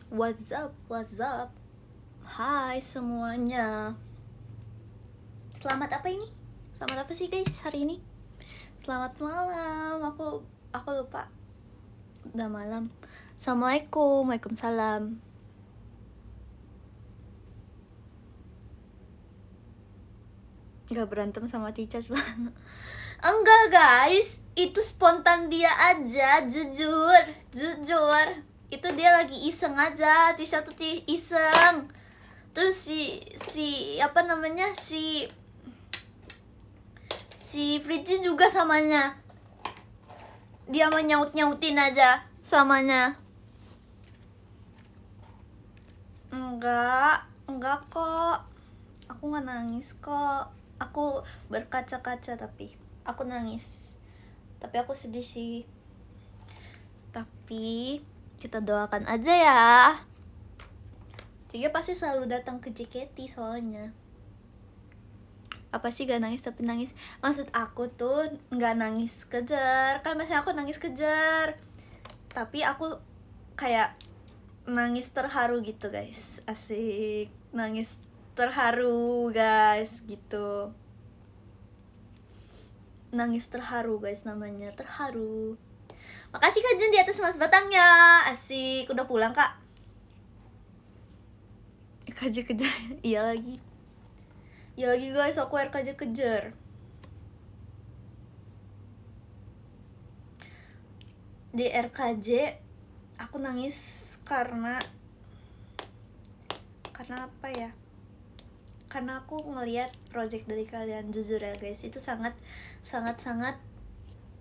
What's up? What's up? Hai semuanya. Selamat apa ini? Selamat apa sih guys hari ini? Selamat malam. Aku lupa. Udah malam. Assalamualaikum. Waalaikumsalam. Gak berantem sama Tica lah. Enggak guys, itu spontan dia aja, jujur. Itu dia lagi iseng aja, Tisha tuh iseng. Terus si apa namanya si Fritzi juga samanya, dia menyaut-nyautin aja samanya. Enggak kok, aku nggak nangis kok. Aku berkaca-kaca tapi aku nangis, tapi aku sedih sih. Tapi kita doakan aja ya. Ciga pasti selalu datang ke JKT soalnya. Apa sih gak nangis tapi nangis? Maksud aku tuh gak nangis kejar. Kan biasanya aku nangis kejar, tapi aku kayak nangis terharu gitu guys. Asik, nangis terharu guys gitu. Nangis terharu guys namanya, terharu. Makasih Kak Jun di atas mas batangnya. Asik, udah pulang Kak? KJ kejar. Iya lagi guys, aku RKJ kejar. Di RKJ aku nangis karena apa ya? Karena aku ngelihat project dari kalian, jujur ya guys, itu sangat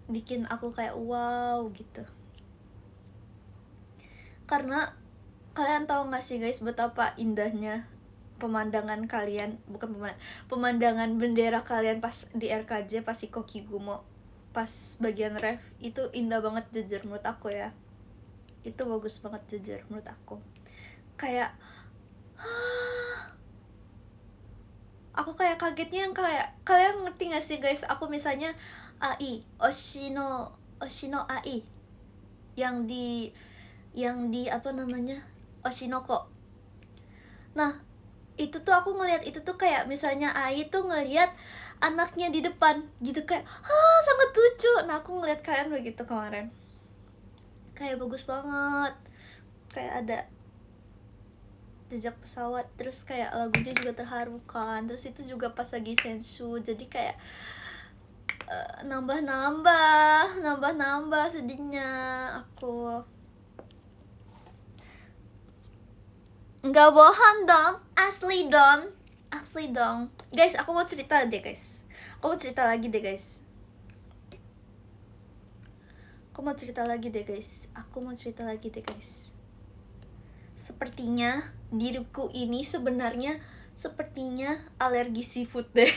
bikin aku kayak wow gitu. Karena kalian tahu gak sih guys betapa indahnya pemandangan kalian, pemandangan bendera kalian pas di RKJ, pas si Kokigumo, pas bagian ref, itu indah banget jujur menurut aku ya. Itu bagus banget jujur menurut aku. Kayak aku kayak kagetnya yang kayak, kalian ngerti gak sih guys, aku misalnya AI, Oshino AI yang di apa namanya, Oshinoko. Nah, itu tuh aku ngelihat itu tuh kayak misalnya Ai tuh ngelihat anaknya di depan gitu, kayak sangat lucu. Nah, aku ngelihat kalian begitu kemarin, kayak bagus banget, kayak ada jejak pesawat, terus kayak lagunya juga terharukan, terus itu juga pas lagi sensu, jadi kayak nambah sedihnya aku. Nggak bohong dong, asli dong guys. Aku mau cerita lagi deh guys. Sepertinya diriku ini sebenarnya alergi seafood deh.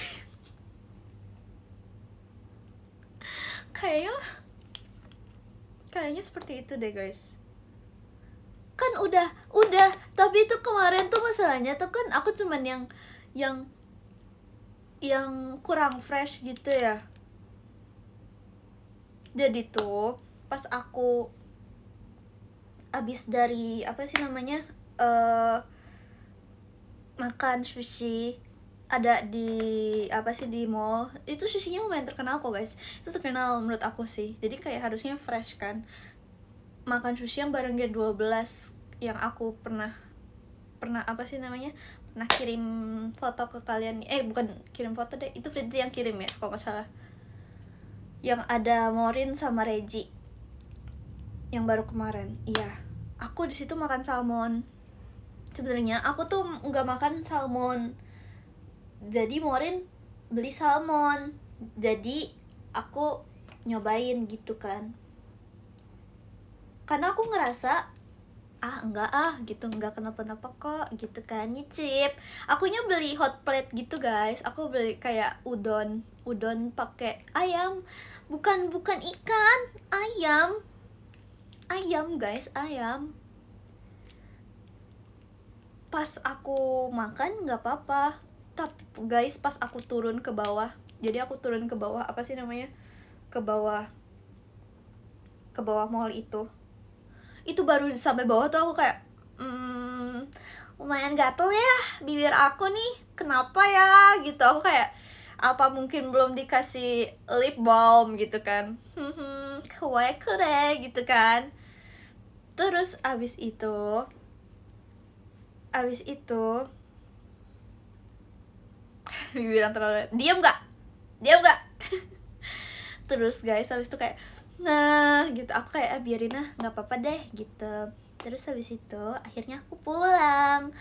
Kayaknya seperti itu deh guys. Kan udah, tapi itu kemarin tuh masalahnya tuh kan aku cuman yang kurang fresh gitu ya. Jadi tuh pas aku abis dari apa sih namanya, makan sushi ada di apa sih, di mall itu, sushinya lumayan terkenal kok guys. Itu terkenal menurut aku sih, jadi kayak harusnya fresh kan. Makan sushi yang bareng G12 yang aku pernah apa sih namanya, pernah kirim foto ke kalian. Bukan kirim foto deh, itu Fritzi yang kirim ya kalau nggak salah, yang ada Morin sama Reggie yang baru kemarin. Iya, aku di situ makan salmon. Sebenarnya aku tuh nggak makan salmon, jadi Morin beli salmon, jadi aku nyobain gitu kan, karena aku ngerasa enggak kenapa-napa kok gitu kan, nyicip. Akunya beli hot plate gitu guys, aku beli kayak udon pakai ayam, bukan ikan, ayam guys, ayam. Pas aku makan nggak apa-apa, tapi guys pas aku turun ke bawah, jadi aku turun ke bawah apa sih namanya, ke bawah mall itu baru sampai bawah tuh aku kayak lumayan gatel ya bibir aku nih, kenapa ya gitu. Aku kayak apa mungkin belum dikasih lip balm gitu kan, kawaii kure gitu kan. Terus abis itu bibiran terlalu diam gak terus guys habis itu kayak nah gitu, aku kayak biarin lah nggak apa-apa deh gitu. Terus habis itu akhirnya aku pulang.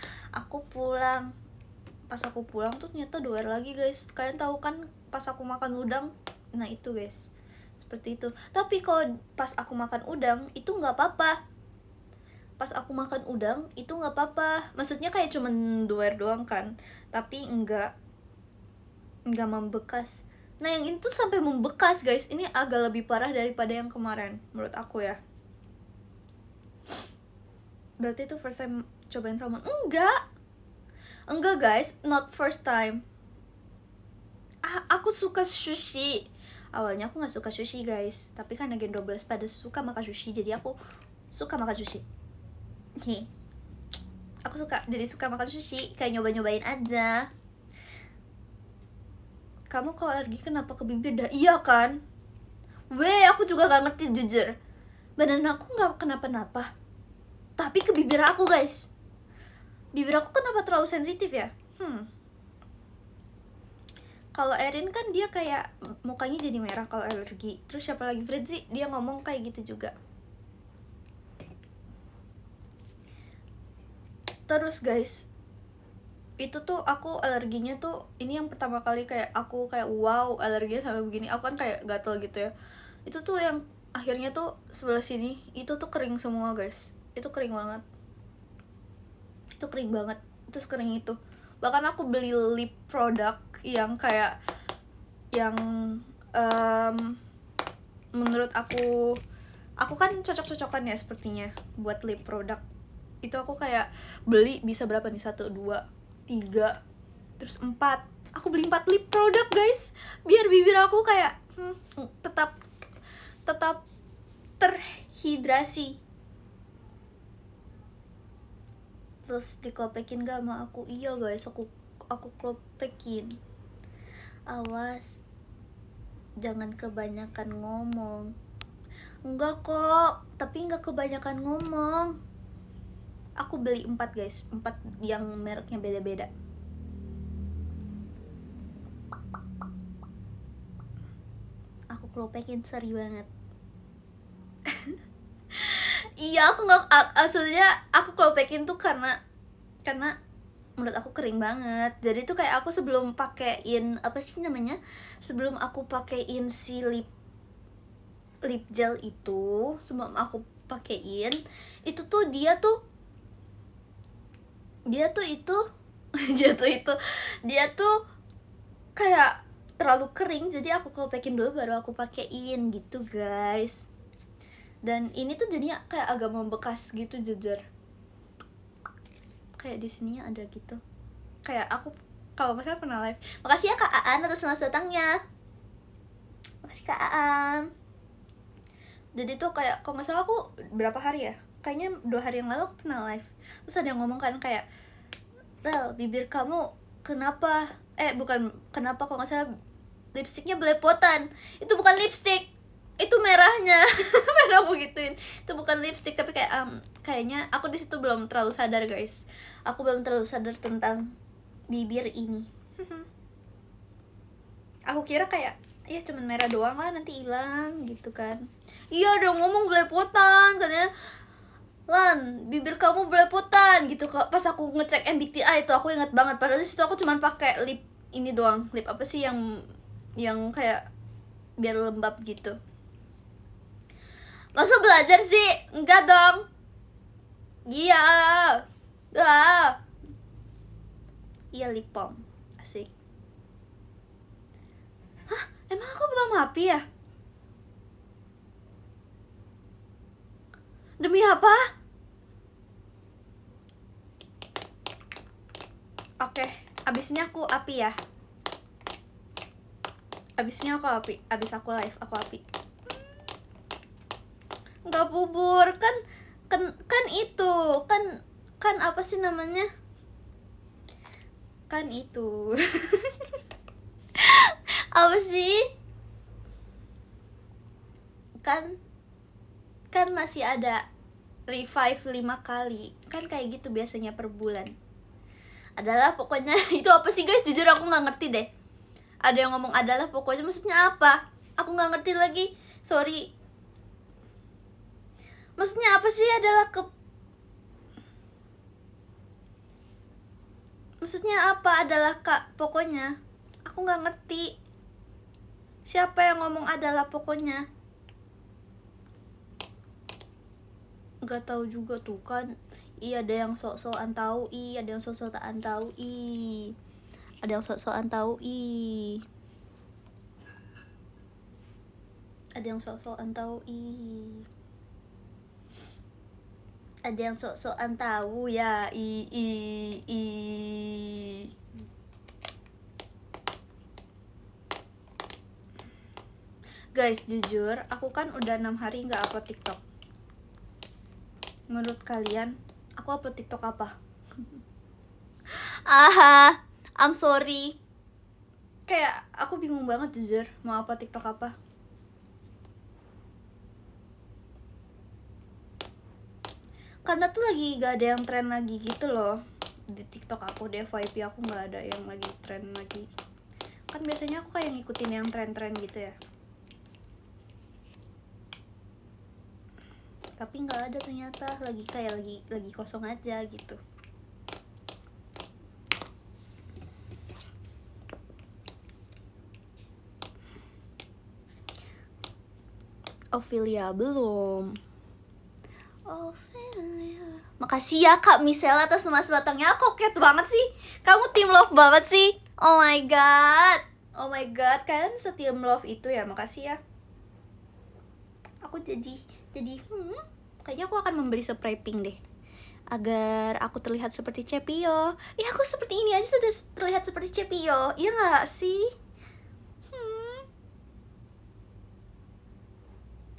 Pas aku pulang tuh ternyata doer lagi guys. Kalian tahu kan pas aku makan udang, nah itu guys seperti itu. Tapi kalau pas aku makan udang itu nggak apa-apa. Maksudnya kayak cuman doer doang kan, tapi nggak membekas. Nah yang itu sampai membekas guys, ini agak lebih parah daripada yang kemarin menurut aku ya. Berarti itu first time cobain salmon? Enggak guys, not first time. Aku suka sushi. Awalnya aku nggak suka sushi guys, tapi karena Gen 12 pada suka makan sushi, jadi aku suka makan sushi. Aku suka makan sushi, kayak nyobain aja. Kamu kalau alergi kenapa ke bibir dah? Iya kan? Aku juga gak ngerti jujur. Badan aku gak kenapa-napa, tapi ke bibir aku guys. Bibir aku kenapa terlalu sensitif ya? Kalau Erin kan dia kayak mukanya jadi merah kalau alergi. Terus siapa lagi, Fritzi, dia ngomong kayak gitu juga. Terus guys, itu tuh aku alerginya tuh ini yang pertama kali kayak aku kayak wow alerginya sampai begini. Aku kan kayak gatel gitu ya. Itu tuh yang akhirnya tuh sebelah sini itu tuh kering semua guys. Itu kering banget. Itu sekering itu. Bahkan aku beli lip product yang kayak yang menurut aku kan cocok-cocokan ya sepertinya buat lip product. Itu aku kayak beli bisa berapa nih, 1, 2, 3, terus 4. Aku beli 4 lip product guys, biar bibir aku kayak tetap terhidrasi. Terus diklopekin gak sama aku? Iya guys, aku klopekin. Awas jangan kebanyakan ngomong. Enggak kok, tapi enggak kebanyakan ngomong. Aku beli 4 guys, 4 yang mereknya beda-beda. Aku klopekin seri banget. Iya, aku nggak, maksudnya aku klopekin tuh karena menurut aku kering banget. Jadi tuh kayak aku sebelum pakein apa sih namanya, sebelum aku pakein si lip gel itu, sebelum aku pakein itu tuh dia tuh kayak terlalu kering, jadi aku klopekin dulu baru aku pakein gitu guys. Dan ini tuh jadinya kayak agak membekas gitu jujur. Kayak di sininya ada gitu. Kayak aku kalau misalnya pernah live. Makasih ya Kak Aan atas selamat datangnya. Makasih Kak Aan. Jadi tuh kayak kalau nggak salah aku berapa hari ya? Kayaknya 2 hari yang lalu aku pernah live. Terus ada yang ngomong kan kayak, Rel, bibir kamu kenapa? Bukan kenapa, kalau nggak salah lipstiknya belepotan. Itu bukan lipstik, itu merahnya. Merah aku gituin. Itu bukan lipstik, tapi kayak kayaknya aku di situ belum terlalu sadar guys. Aku belum terlalu sadar tentang bibir ini. Aku kira kayak ya cuman merah doang lah, nanti hilang gitu kan. Iya dong, ngomong belepotan katanya. Lan, bibir kamu belepotan gitu. Pas aku ngecek MBTI itu aku ingat banget. Padahal di situ aku cuma pakai lip ini doang. Lip apa sih yang kayak biar lembab gitu. Masa belajar sih? Enggak dong. Iya. Iya, lip balm. Asik. Hah? Emang aku belum happy ya? Demi apa? Oke, abisnya aku api ya. Abis aku live, aku api. Nggak bubur, kan itu, kan apa sih namanya? Kan itu. Apa sih? Kan masih ada revive 5 kali. Kan kayak gitu biasanya per bulan. Adalah pokoknya itu apa sih guys? Jujur aku nggak ngerti deh. Ada yang ngomong adalah pokoknya maksudnya apa? Aku nggak ngerti lagi. Sorry. Maksudnya apa sih adalah Maksudnya apa adalah kak? Pokoknya aku nggak ngerti. Siapa yang ngomong adalah pokoknya? Nggak tahu juga tuh kan. Iya ada yang sok-sokan tahu ada yang sok-sokan tahu ada yang sok-sokan tahu ada yang sok-sokan tahu ada yang sok-sokan tahu ya Guys, jujur aku kan udah 6 hari nggak upload TikTok. Menurut kalian aku upload TikTok apa? I'm sorry. Kayak aku bingung banget jujur mau upload TikTok apa. Karena tuh lagi gak ada yang tren lagi gitu loh. Di TikTok aku, di FYP aku gak ada yang lagi tren lagi. Kan biasanya aku kayak ngikutin yang tren-tren gitu ya. Tapi nggak ada ternyata, lagi kosong aja gitu. Ophelia belum. Ophelia. Makasih ya Kak Michelle atas emas batangnya. Kok cute banget sih. Kamu team love banget sih. Oh my god. Oh my god, kalian setim love itu ya. Makasih ya. Aku jadi kayaknya aku akan membeli spray pink deh, agar aku terlihat seperti Cepio. Ya aku seperti ini aja sudah terlihat seperti Cepio. Iya gak sih?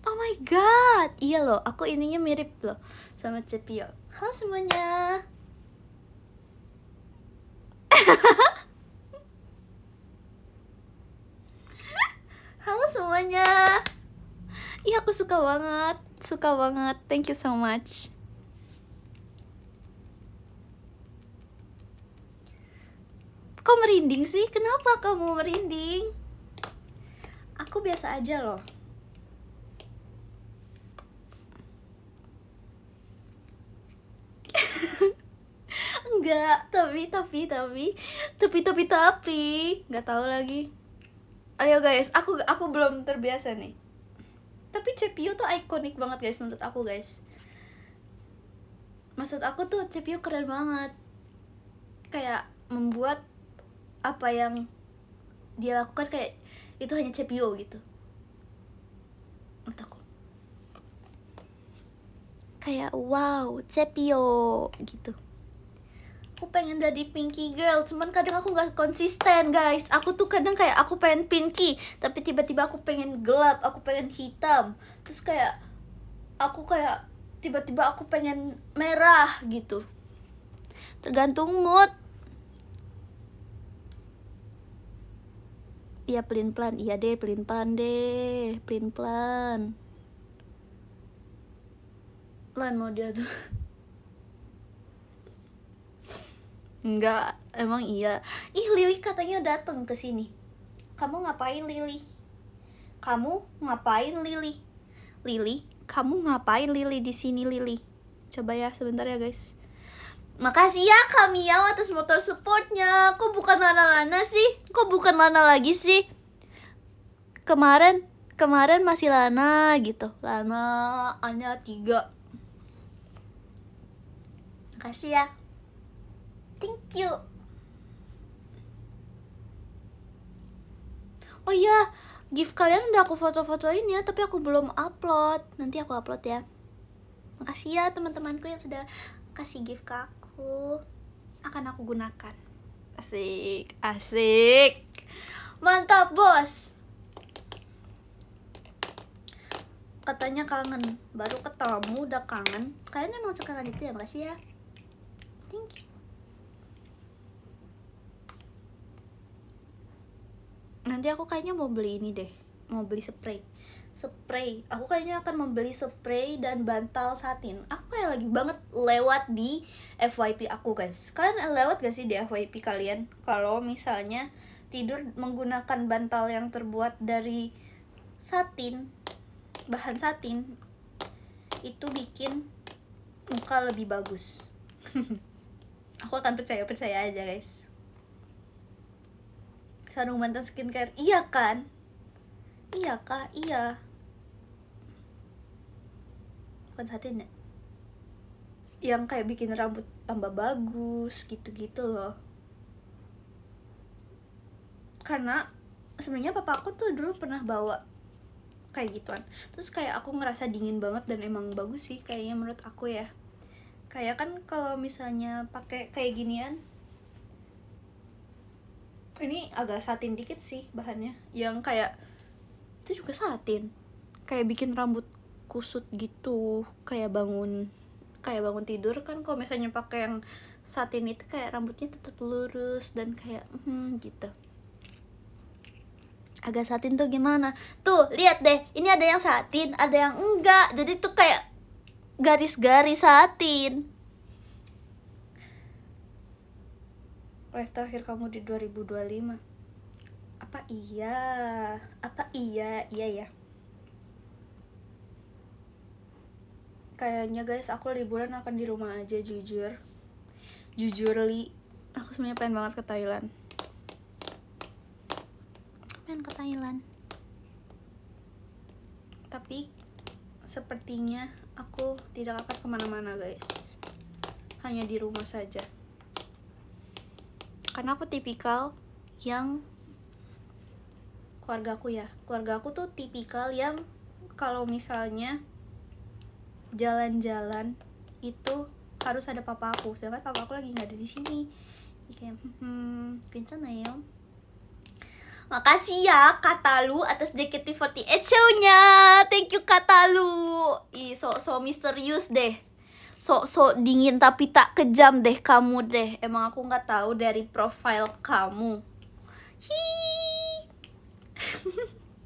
Oh my god. Iya loh, aku ininya mirip loh sama Cepio. Halo semuanya. Halo semuanya. Iya aku suka banget. Thank you so much. Kok merinding sih? Kenapa kamu merinding? Aku biasa aja loh. Enggak, tapi nggak tahu lagi. Ayo guys, aku belum terbiasa nih. Tapi Cepio tuh ikonik banget guys menurut aku guys. Maksud aku tuh Cepio keren banget. Kayak membuat apa yang dia lakukan kayak itu hanya Cepio gitu. Menurut aku. Kayak wow, Cepio gitu. Aku pengen jadi Pinky girl, cuman kadang aku gak konsisten guys. Aku tuh kadang kayak aku pengen pinky, tapi tiba-tiba aku pengen gelap, aku pengen hitam. Terus kayak aku kayak tiba-tiba aku pengen merah gitu. Tergantung mood. Iya pelin-pelan, iya deh pelin-pelan deh, pelin-pelan. Lan mau dia tuh. Enggak, emang iya. Ih, Lily katanya datang ke sini. Kamu ngapain, Lily? Lily, kamu ngapain Lily di sini, Lily? Coba ya sebentar ya, guys. Makasih ya Kak Miao atas motor supportnya. Kok bukan Lana sih? Kok bukan Lana lagi sih? Kemarin masih Lana gitu. Lana hanya 3. Makasih ya. Thank you. Oh iya, gift kalian udah aku foto-fotoin ya, tapi aku belum upload. Nanti aku upload ya. Makasih ya teman-temanku yang sudah kasih gift ke aku. Akan aku gunakan. Asik. Mantap, bos. Katanya kangen. Baru ketemu udah kangen. Kalian emang sekarang itu ya, makasih ya. Thank you. nanti aku kayaknya mau beli ini deh, mau beli spray. Aku kayaknya akan membeli spray dan bantal satin. Aku kayak lagi banget lewat di FYP aku, guys. Kalian lewat gak sih di FYP kalian kalau misalnya tidur menggunakan bantal yang terbuat dari satin, bahan satin, itu bikin muka lebih bagus. Aku akan percaya aja, guys. Sarung bantal skincare, iya kan? Iya kah? Iya. Bukan satin ya? Yang kayak bikin rambut tambah bagus, gitu-gitu loh. Karena sebenarnya papa aku tuh dulu pernah bawa kayak gituan. Terus kayak aku ngerasa dingin banget dan emang bagus sih kayaknya menurut aku ya. Kayak kan kalau misalnya pakai kayak ginian, ini agak satin dikit sih bahannya. Yang kayak itu juga satin. Kayak bikin rambut kusut gitu, kayak bangun tidur kan kalau misalnya pakai yang satin itu kayak rambutnya tetap lurus dan kayak gitu. Agak satin tuh gimana? Tuh, lihat deh. Ini ada yang satin, ada yang enggak. Jadi tuh kayak garis-garis satin. Live terakhir kamu di 2025. Apa iya? Iya ya. Kayaknya guys, aku liburan akan di rumah aja, jujur li, aku sebenarnya pengen banget ke Thailand. Tapi sepertinya aku tidak akan kemana-mana, guys. Hanya di rumah saja. Karena aku tipikal yang keluarga aku tuh tipikal yang kalau misalnya jalan-jalan itu harus ada papa aku, sedangkan papa aku lagi nggak ada di sini. Jadi kayak 괜찮아 ya. Makasih ya Katalu atas JKT48 show-nya. Thank you Katalu. Ih, so misterius deh. So dingin tapi tak kejam deh kamu deh. Emang aku nggak tahu dari profile kamu.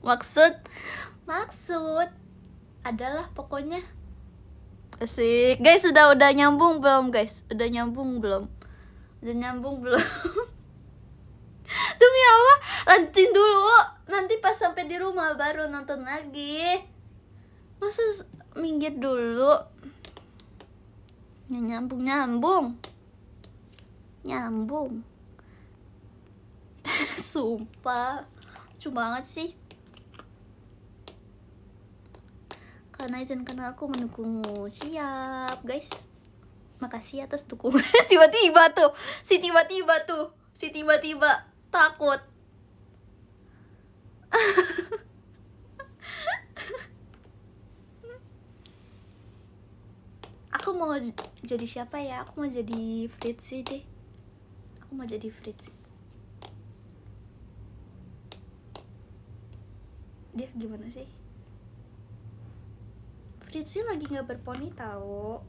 Maksud adalah pokoknya asik. Guys, udah nyambung belum, guys? Udah nyambung belum? Demi Allah, lanjutin dulu. Nanti pas sampai di rumah baru nonton lagi. Masa minggir dulu? Nyambung. Sumpah, lucu banget sih. Karena izinkan aku mendukungmu. Siap, guys. Makasih atas dukungan. Tiba-tiba tuh takut. Aku mau jadi siapa ya? Aku mau jadi Fritzy deh. Dia gimana sih? Fritzy lagi gak berponi tau.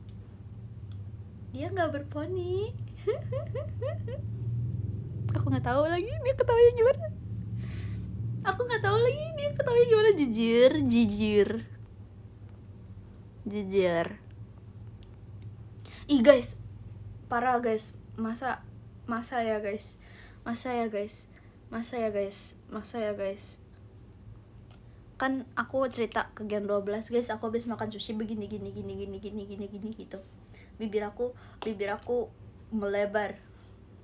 Dia gak berponi. Aku gak tahu lagi dia ketawanya gimana. Jujur. Ih guys, parah guys. Masa ya guys. Kan aku cerita ke Gen 12 guys, aku habis makan sushi begini gitu. Bibir aku melebar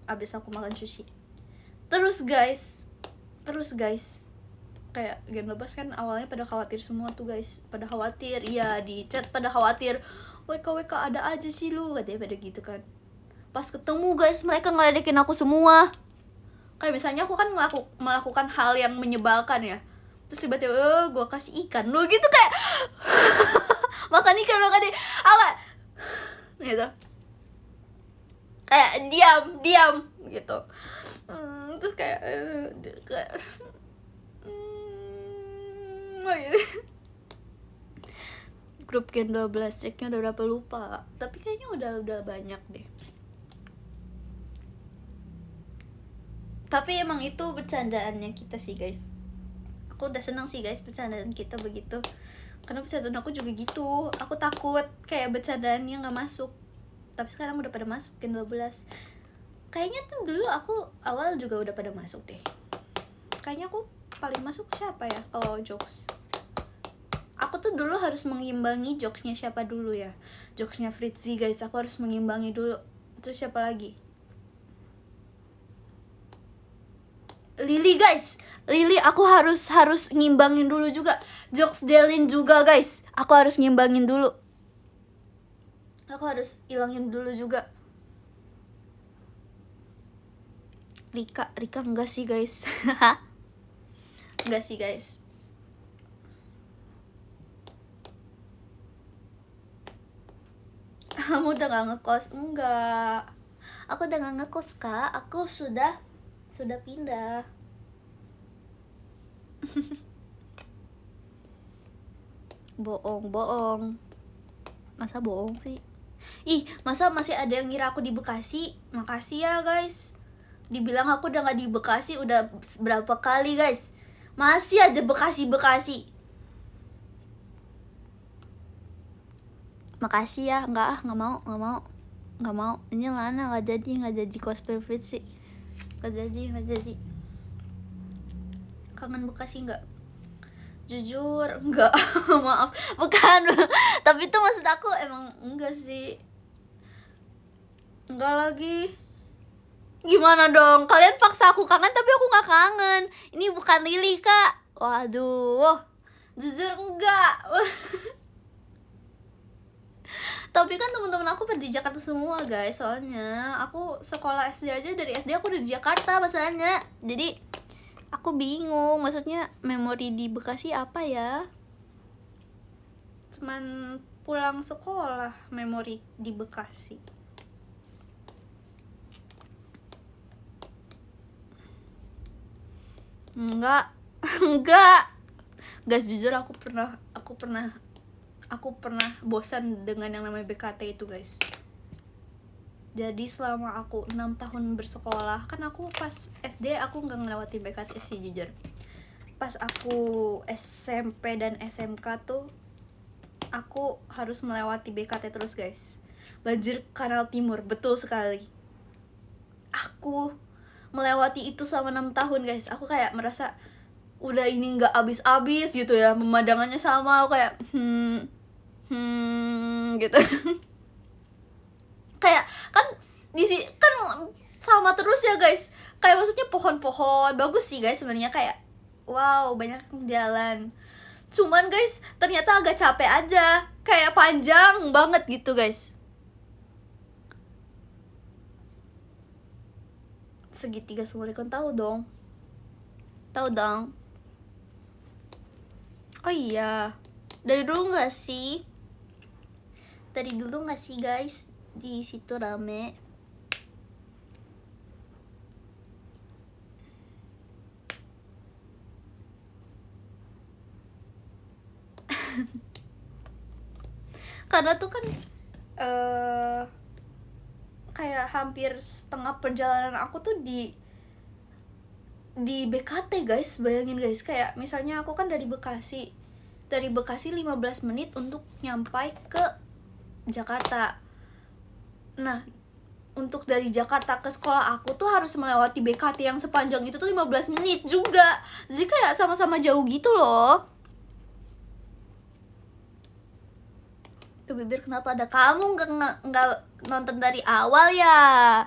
habis aku makan sushi. Terus guys, kayak Gen 12 kan awalnya pada khawatir semua tuh guys. Iya, di chat pada khawatir. WK ada aja sih lu, katanya pada gitu kan. Pas ketemu guys, mereka ngeledekin aku semua. Kayak misalnya aku kan melakukan hal yang menyebalkan ya, terus tiba-tiba gue kasih ikan lu gitu, kayak makan ikan deh, apa gitu, kayak diam gitu. Terus kayak gitu. Grup Gen 12 triknya udah berapa lupa, tapi kayaknya udah banyak deh. Tapi emang itu bercandaannya kita sih guys. Aku udah senang sih guys bercandaan kita begitu, karena bercandaan aku juga gitu. Aku takut kayak bercandaannya nggak masuk, tapi sekarang udah pada masuk Gen 12. Kayaknya tuh dulu aku awal juga udah pada masuk deh. Kayaknya aku paling masuk siapa ya kalau jokes. Aku tuh dulu harus mengimbangi jokesnya siapa dulu ya. Jokesnya Fritzy guys, aku harus mengimbangi dulu. Terus siapa lagi? Lily guys, Lily aku harus ngimbangin dulu juga. Jokes Delin juga guys, aku harus ngimbangin dulu. Aku harus ilangin dulu juga. Rika enggak sih guys. Enggak sih guys. Kamu udah gak ngekos? Enggak, aku udah gak ngekos kak. Aku sudah pindah. Bohong. Masa bohong sih? Ih, masa masih ada yang ngira aku di Bekasi? Makasih ya guys. Dibilang aku udah gak di Bekasi udah berapa kali guys. Masih aja Bekasi. Makasih ya. Nggak mau. Ini Lana nggak jadi cosplay Fritzy. Nggak jadi. Kangen Bekasi nggak? Jujur enggak. Maaf, bukan. Tapi itu maksud aku emang enggak sih. Enggak lagi. Gimana dong? Kalian paksa aku kangen tapi aku nggak kangen. Ini bukan Lily kak. Waduh. Jujur enggak. Tapi kan teman-teman aku di Jakarta semua guys. Soalnya aku sekolah SD aja, dari SD aku udah di Jakarta masalahnya. Jadi aku bingung, maksudnya memori di Bekasi apa ya? Cuman pulang sekolah memori di Bekasi. Enggak. Guys, jujur aku pernah bosan dengan yang namanya BKT itu guys. Jadi selama aku 6 tahun bersekolah, kan aku pas SD aku nggak ngelewatin BKT sih jujur. Pas aku SMP dan SMK tuh aku harus melewati BKT terus guys. Banjir Kanal Timur, betul sekali. Aku melewati itu selama 6 tahun guys. Aku kayak merasa udah ini nggak abis-abis gitu ya, pemandangannya sama. Aku kayak gitu. Kayak kan kan sama terus ya guys. Kayak maksudnya pohon-pohon bagus sih guys sebenarnya, kayak wow banyak jalan. Cuman guys ternyata agak capek aja, kayak panjang banget gitu guys. Segitiga Sumur Ikan tahu dong. Oh iya, dari dulu nggak sih guys di situ rame. Karena tuh kan kayak hampir setengah perjalanan aku tuh di BKT guys. Bayangin guys, kayak misalnya aku kan dari Bekasi 15 menit untuk nyampai ke Jakarta. Nah, untuk dari Jakarta ke sekolah aku tuh harus melewati BKT yang sepanjang itu tuh 15 menit juga. Jadi kayak sama-sama jauh gitu loh. Tuh bibir, kenapa ada kamu nggak nonton dari awal ya?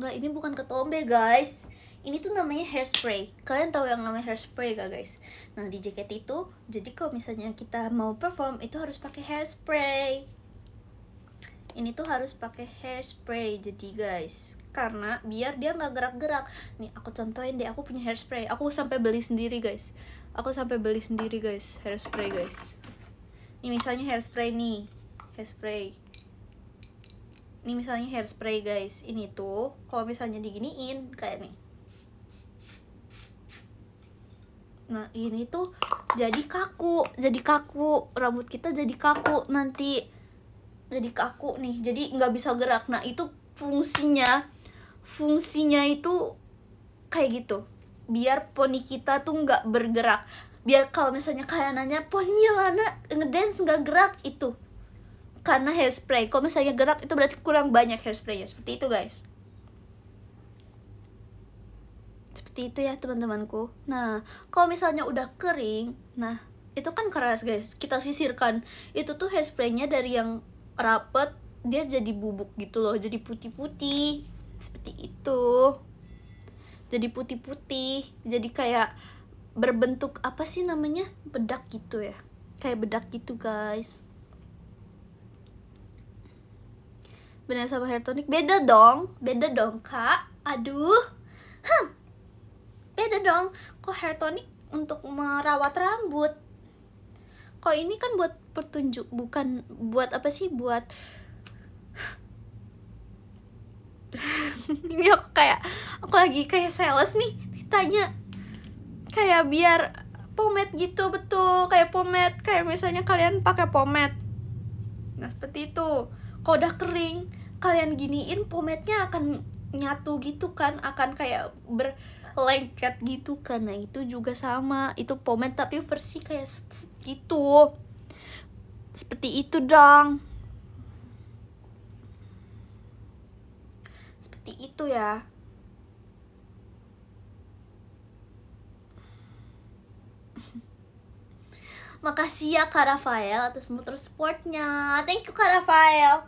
Nggak, ini bukan ketombe guys. Ini tuh namanya hairspray. Kalian tahu yang namanya hairspray gak guys? Nah di JKT itu, jadi kalau misalnya kita mau perform itu harus pakai hairspray. Ini tuh harus pakai hairspray jadi guys, karena biar dia nggak gerak-gerak. Nih aku contohin deh, aku punya hairspray. Aku sampai beli sendiri guys. Hairspray guys. Ini misalnya hairspray nih, Ini misalnya hairspray guys. Ini tuh kalau misalnya diginiin kayak nih. Nah ini tuh jadi kaku rambut kita jadi kaku nanti, jadi kaku nih, jadi nggak bisa gerak. Nah itu fungsinya itu kayak gitu, biar poni kita tuh nggak bergerak. Biar kalau misalnya kalian nanya poninya Lana ngedance nggak gerak, itu karena hairspray. Kalau misalnya gerak itu berarti kurang banyak hairspraynya. Seperti itu guys, seperti itu ya teman-temanku. Nah kalau misalnya udah kering, nah itu kan keras guys, kita sisirkan. Itu tuh hairspraynya dari yang rapet dia jadi bubuk gitu loh, jadi putih-putih seperti itu, jadi putih-putih, jadi kayak berbentuk apa sih namanya, bedak gitu ya, kayak bedak gitu guys. Bener sama hair tonic beda dong kak, aduh beda dong. Kok hair tonic untuk merawat rambut, kok ini kan buat petunjuk, bukan buat apa sih, buat ini aku lagi kayak sales nih, ditanya kayak biar pomade gitu. Betul, kayak pomade, kayak misalnya kalian pakai pomade, nah seperti itu. Kalau udah kering kalian giniin, pomade-nya akan nyatu gitu kan, akan kayak berlengket gitu kan. Nah itu juga sama, itu pomade tapi versi kayak set-set gitu, seperti itu dong, seperti itu ya. Makasih ya Kak Rafael atas motor sportnya. Thank you Kak Rafael.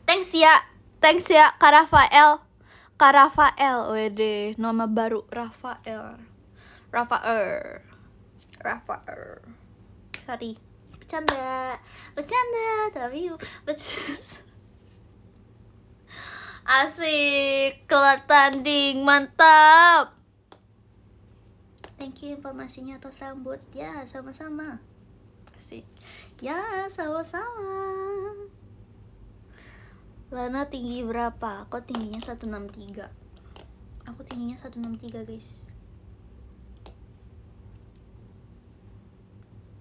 Thanks ya Kak Rafael. Kak Rafael, wede, nama baru Rafael. Sorry, bercanda, tapi asik, kelar tanding, mantap. Thank you informasinya atas rambut. Ya, sama-sama. Asik. Ya, sama-sama. Lana tinggi berapa? Aku tingginya 163. Aku tingginya 163, guys.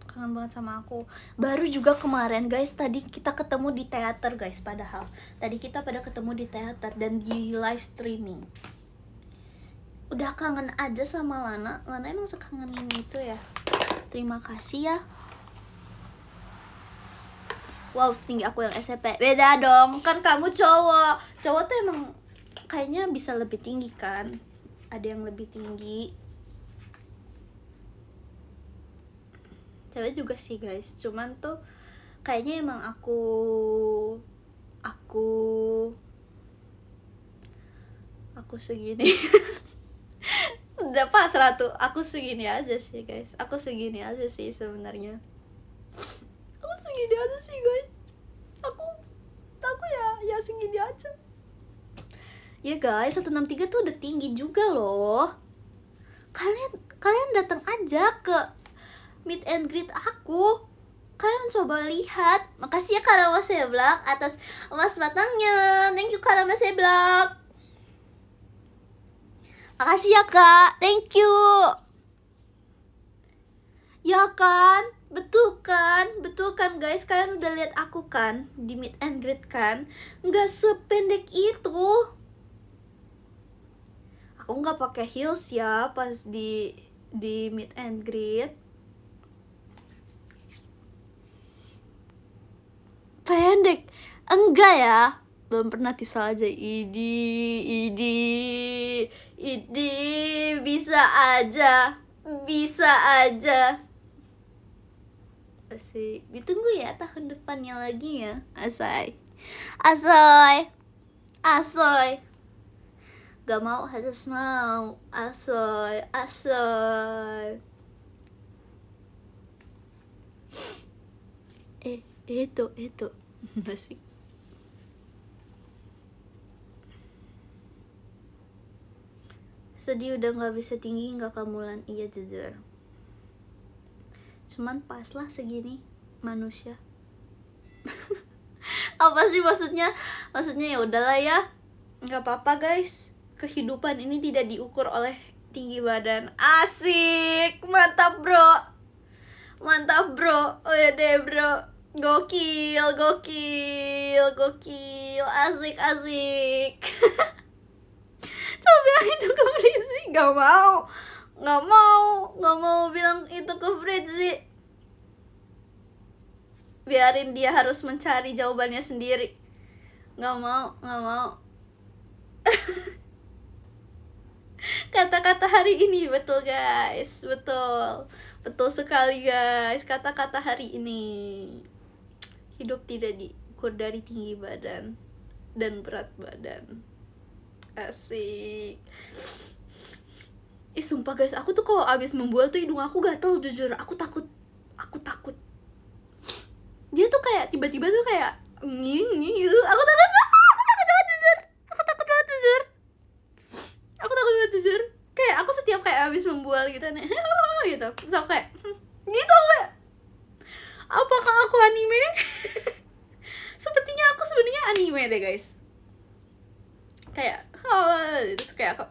Kangen banget sama aku. Baru juga kemarin, guys, tadi kita ketemu di teater, guys. Padahal tadi kita pada ketemu di teater dan di live streaming. Udah kangen aja sama Lana. Lana emang sekangen ini itu ya. Terima kasih ya. Wow, tinggi aku yang SMP. Beda dong, kan kamu cowok. Cowok tuh emang kayaknya bisa lebih tinggi kan. Ada yang lebih tinggi. Cewek juga sih guys. Cuman tuh kayaknya emang aku segini. Udah pasrah tuh, aku segini aja sih guys. Aku segini aja sih sebenarnya. Aku segini aja sih guys. Aku ya segini aja. Ya guys, 163 tuh udah tinggi juga loh. Kalian datang aja ke meet and greet aku. Kalian coba lihat. Makasih ya Karama Seblak atas emas batangnya. Thank you Karama Seblak. Makasih ya kak, thank you. Ya kan, betul kan guys. Kalian udah lihat aku kan di meet and greet kan, nggak sependek itu. Aku nggak pakai heels ya pas di meet and greet. Pendek enggak ya, belum pernah tisal aja. Idi bisa aja asik. Ditunggu ya tahun depannya lagi ya. Asoy gak mau harus mau. Asoy itu asik. Sedih udah gak bisa tinggi gak kamulan. Iya jujur, cuman pas lah segini manusia. Apa sih maksudnya ya udahlah ya, nggak apa-apa guys. Kehidupan ini tidak diukur oleh tinggi badan. Asik, mantap bro. Mantap bro. Oh ya deh bro. Gokil, gokil, gokil. Asik, asik. Coba bilang itu ke Fritzi. Gak mau. Gak mau. Gak mau bilang itu ke Fritzi. Biarin dia harus mencari jawabannya sendiri. Gak mau, gak mau. Kata-kata hari ini, betul guys. Betul. Betul sekali guys. Kata-kata hari ini. Hidup tidak diukur dari tinggi badan dan berat badan. Asik. Sumpah guys, aku tuh kalau abis membual tuh hidung aku gatel jujur. Aku takut. Dia tuh kayak tiba-tiba tuh kayak nging gitu. Aku takut banget jujur. Kayak aku setiap kayak abis membual gitu nih gitu. Terus aku kayak gitu kayak, apakah aku anime? Sepertinya aku sebenarnya anime deh guys. Kayak terus kayak aku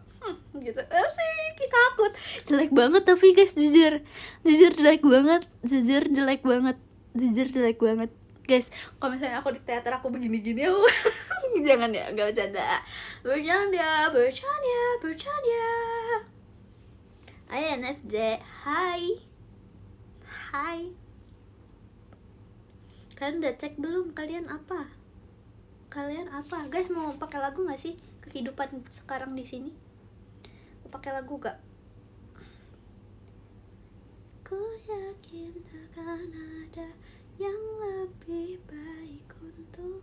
gitu. Asik, takut. Jelek banget tapi guys, jujur jelek banget. Jujur jelek banget guys. Kalau misalnya aku di teater aku begini-gini aku jangan ya, gak bercanda. INFJ, hai. Kalian udah cek belum? Kalian apa guys? Mau pakai lagu nggak sih kehidupan sekarang di sini? Mau pakai lagu gak? Ku yakin takkan ada yang lebih baik untuk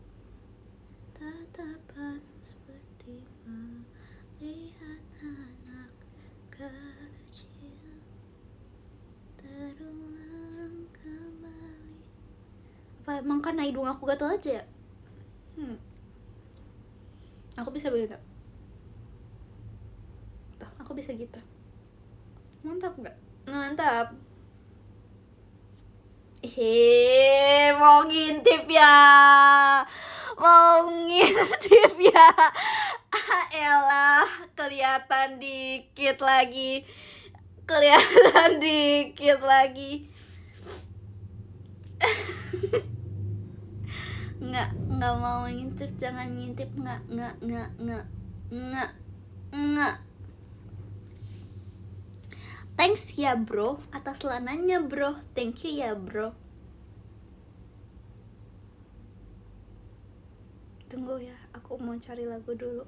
tatapan seperti melihat anak kecil terulang kembali. Apa emang karena hidung aku gatel aja ya? Aku bisa begitu. Tuh, aku bisa gitu. Mantap gak? Mantap. Mau ngintip ya. Elah, kelihatan dikit lagi. Nggak mau ngintip, jangan ngintip. Nggak. Thanks ya bro, atas lananya bro. Thank you ya bro. Tunggu ya, aku mau cari lagu dulu.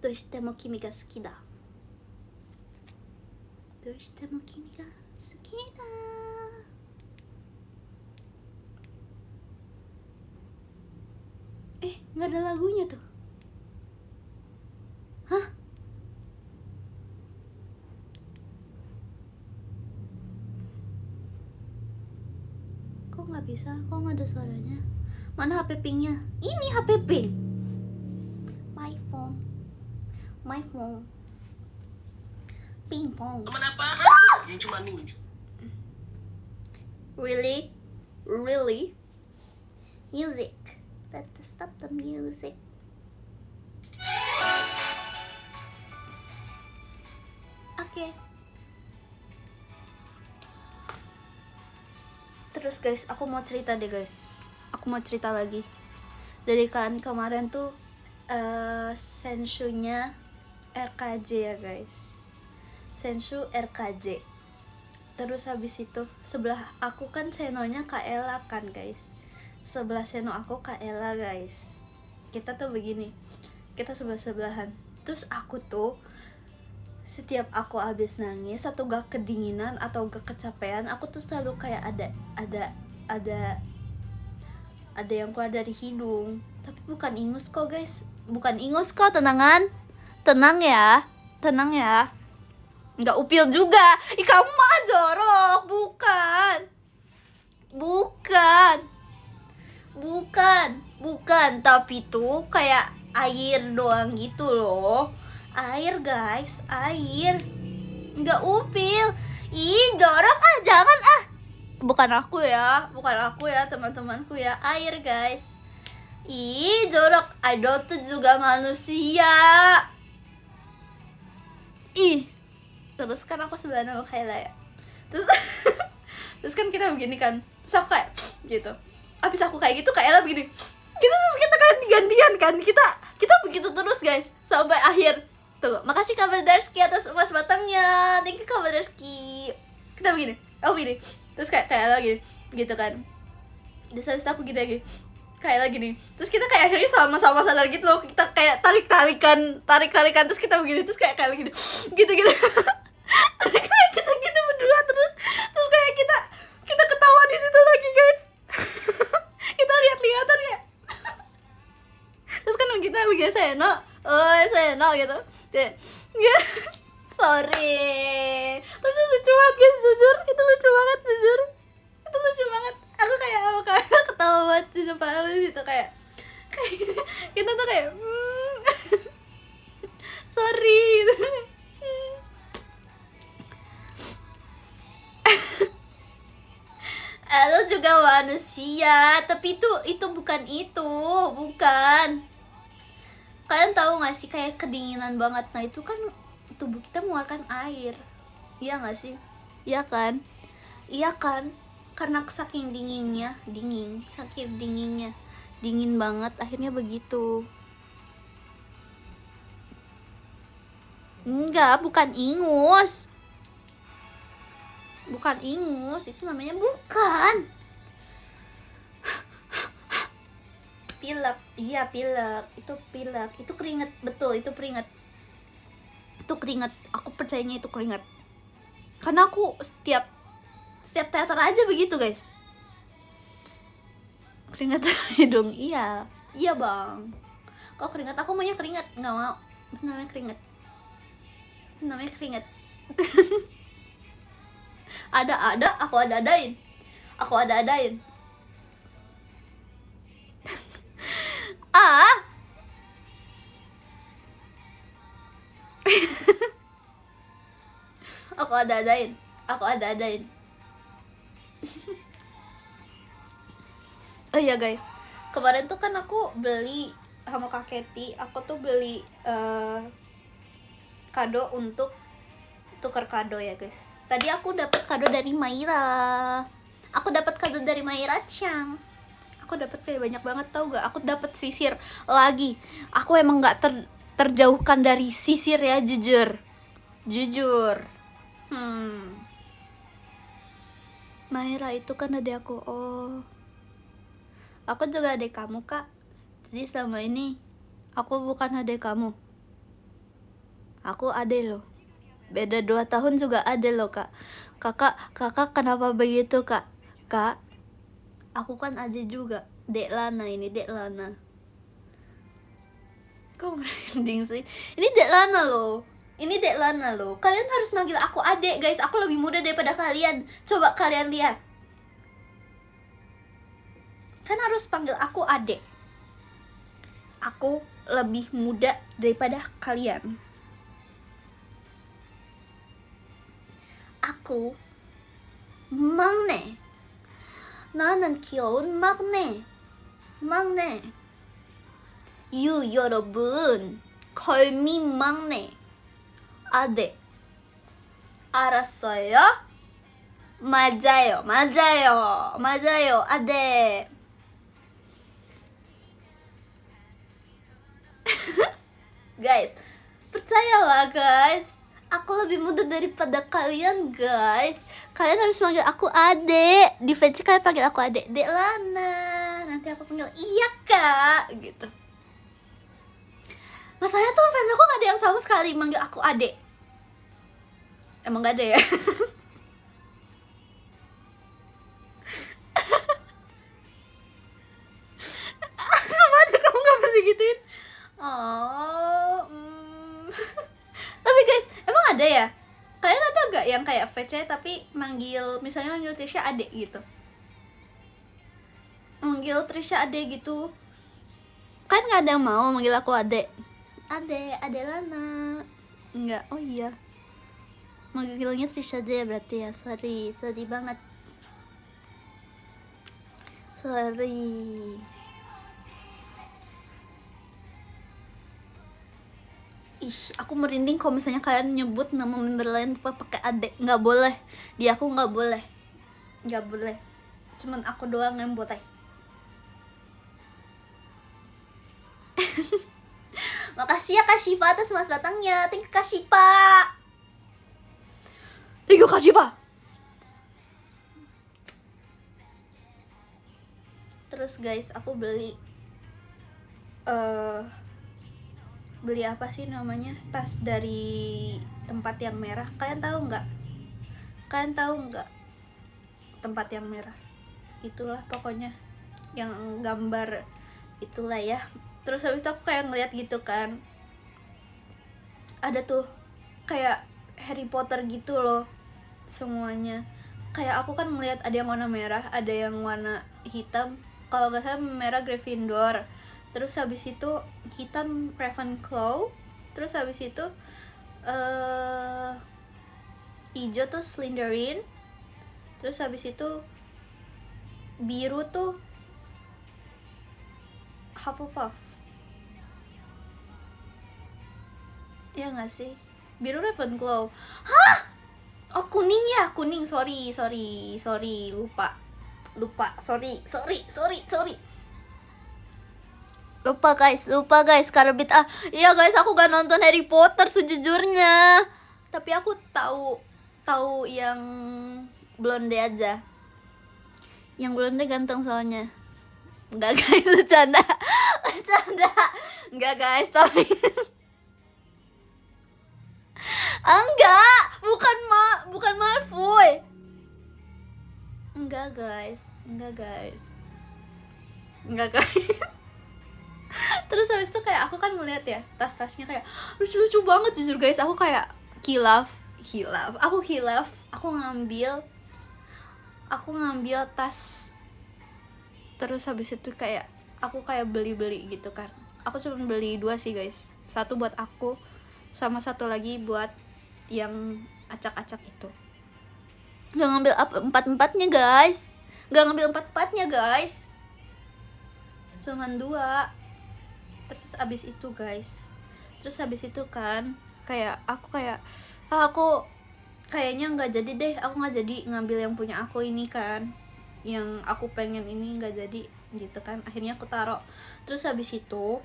Doshitemo kimi ga suki da. Nggak ada lagunya tuh. Hah? Kok nggak bisa? Kok nggak ada suaranya? Mana HP pinknya? Ini HP pink. My phone. Ping pong. Teman apa? Yang cuma nunjuk. Really? Music. Let's stop the music. Oke. Terus guys, aku mau cerita deh guys. Aku mau cerita lagi. Jadi kan kemarin tuh Senshu-nya RKJ ya guys. Senshu RKJ. Terus habis itu sebelah aku kan senonya Kak Ella kan guys. Sebelah seno aku Kak Ella guys. Kita tuh begini. Kita sebelah-sebelahan. Terus aku tuh setiap aku habis nangis atau gak kedinginan atau gak kecapean, aku tuh selalu kayak ada yang keluar dari hidung. Tapi bukan ingus kok guys. Bukan ingus kok, tenang ya. Nggak upil juga. Ih, kamu mah jorok. Bukan. Tapi tuh kayak air doang gitu loh. Air guys, air. Nggak upil. Ih, jorok ah, jangan ah. Bukan aku ya teman-temanku ya. Air guys. Ih, jorok. Idol tuh juga manusia. Ih, terus kan aku sebelahan sama Kayla ya, terus terus kan kita begini kan, terus aku kayak gitu, abis aku kayak gitu Kayla begini gitu, terus kita kan gantian kan, kita begitu terus guys sampai akhir. Tuh, makasih Kak Badarski atas emas batangnya, thank you Kak Badarski. Kita begini, aku begini, terus kayak lagi gitu kan, terus habis itu aku gini lagi kayak lagi nih, terus kita kayak akhirnya sama-sama sadar gitu loh, kita kayak tarik-tarikan, terus kita begini, terus kayak lagi gitu terus kayak kita gitu berdua, terus kayak kita ketawa di situ lagi guys. Kita lihat-lihatan ya, terus kan kita begini Seno, oh Seno gitu, kayak sorry, tapi itu lucu banget guys, jujur itu lucu banget, itu lucu banget. Aku kayak ketawa banget sih, sumpah aku di situ kayak kita tuh kayak sorry gitu. Lo juga manusia, tapi itu bukan. Kalian tahu nggak sih kayak kedinginan banget, nah itu kan tubuh kita mengeluarkan air, iya nggak sih? Iya kan? Iya kan? Karena saking dinginnya, dingin banget, akhirnya begitu. Enggak, bukan ingus, itu namanya bukan pilek. Iya pilek, itu keringet, betul, itu keringet, aku percayanya itu keringet, karena aku setiap teater aja begitu guys, keringat hidung. Iya bang, kok keringat, aku maunya keringat, nggak mau, itu namanya keringat. Aku ada-adain ah aku ada-adain. Oh iya guys, kemarin tuh kan aku beli sama Kak Keti, aku tuh beli kado untuk tukar kado ya guys. Tadi aku dapat kado dari Maira. Chang. Aku dapat kayak banyak banget, tau gak? Aku dapat sisir lagi. Aku emang nggak terjauhkan dari sisir ya, jujur. Maira itu kan adik aku. Oh, aku juga adik kamu kak. Jadi selama ini aku bukan adik kamu. Aku adik lo. Beda 2 tahun juga adik lo kak. Kakak kenapa begitu kak? Kak, aku kan adik juga. Dek Lana. Kok merinding sih? Ini Dek Lana loh. Kalian harus manggil aku adek guys. Aku lebih muda daripada kalian. Coba kalian lihat. Kan harus panggil aku adek. Aku lebih muda daripada kalian. Aku 막내. 나는 귀여운 막내. 여러분, 걸미 막내. 아들. 알았어요? 맞아요. 아들. Guys, percayalah guys, aku lebih muda daripada kalian guys. Kalian harus manggil aku adek. Di VC kalian panggil aku adek. Dek Lana. Nanti aku panggil iya kak gitu. Masalahnya tuh fans aku gak ada yang sama sekali manggil aku adek. Emang gak ada ya? Sumpah deh, kamu gak pernah digituin. Oh, Tapi guys, emang ada ya? Kalian ada gak yang kayak VC tapi misalnya manggil Trisha adek gitu? Manggil Trisha adek gitu. Kan gak ada yang mau manggil aku adek. Adek Lana. Enggak, oh iya. Manggilnya Trisha aja ya berarti ya. Sorry banget. Sorry. Ih, aku merinding kalau misalnya kalian nyebut nama member lain pakai adek. Nggak boleh. Di aku nggak boleh. Nggak boleh. Cuman aku doang yang botai. Makasih ya Kak Shiva atas mas datangnya. Thank you Kak Shiva. Thank you Kak Shiva. Terus guys, aku beli beli apa sih namanya, tas dari tempat yang merah. Kalian tahu nggak? Kalian tahu nggak tempat yang merah? Itulah pokoknya yang gambar itulah ya. Terus habis itu aku kayak ngeliat gitu kan, ada tuh kayak Harry Potter gitu loh semuanya. Kayak aku kan melihat ada yang warna merah, ada yang warna hitam. Kalau nggak salah merah Gryffindor, terus habis itu hitam Ravenclaw, terus habis itu hijau tuh Slytherin, terus habis itu biru tuh Hufflepuff. Ya nggak sih? Biru Ravenclaw. Hah? Oh kuning ya, kuning. Sorry, lupa. Sorry. Lupa guys, Karbit iya guys, aku gak nonton Harry Potter sejujurnya. Tapi aku tahu yang blonde aja. Yang blonde ganteng soalnya. Enggak guys, bercanda. Enggak guys, sorry. Enggak, bukan Malfoy. Enggak guys. Terus habis itu kayak aku kan melihat ya tas-tasnya kayak lucu-lucu banget jujur guys. Aku kayak hilaf. Aku ngambil tas. Terus habis itu kayak aku kayak beli gitu kan. Aku cuma beli 2 sih guys. Satu buat aku, sama satu lagi buat yang acak-acak itu. Gak ngambil empat-empatnya guys. Cuman 2. Terus abis itu kan kayak aku kayaknya nggak jadi deh, aku nggak jadi ngambil yang punya aku ini kan, yang aku pengen ini nggak jadi gitu kan. Akhirnya aku taruh. Terus habis itu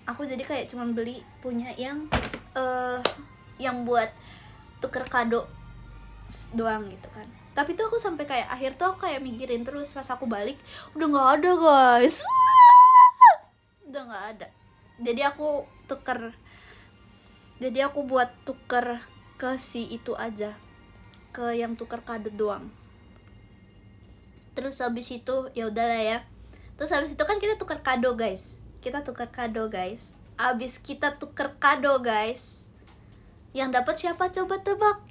aku jadi kayak cuman beli punya yang buat tuker kado doang gitu kan. Tapi tuh aku sampai kayak akhir tuh aku kayak mikirin terus, pas aku balik udah nggak ada guys. Udah nggak ada. Jadi aku buat tuker ke si itu aja, ke yang tuker kado doang. Terus habis itu ya udahlah ya. Terus habis itu kan kita tuker kado guys. Abis kita tuker kado guys, yang dapat siapa coba tebak?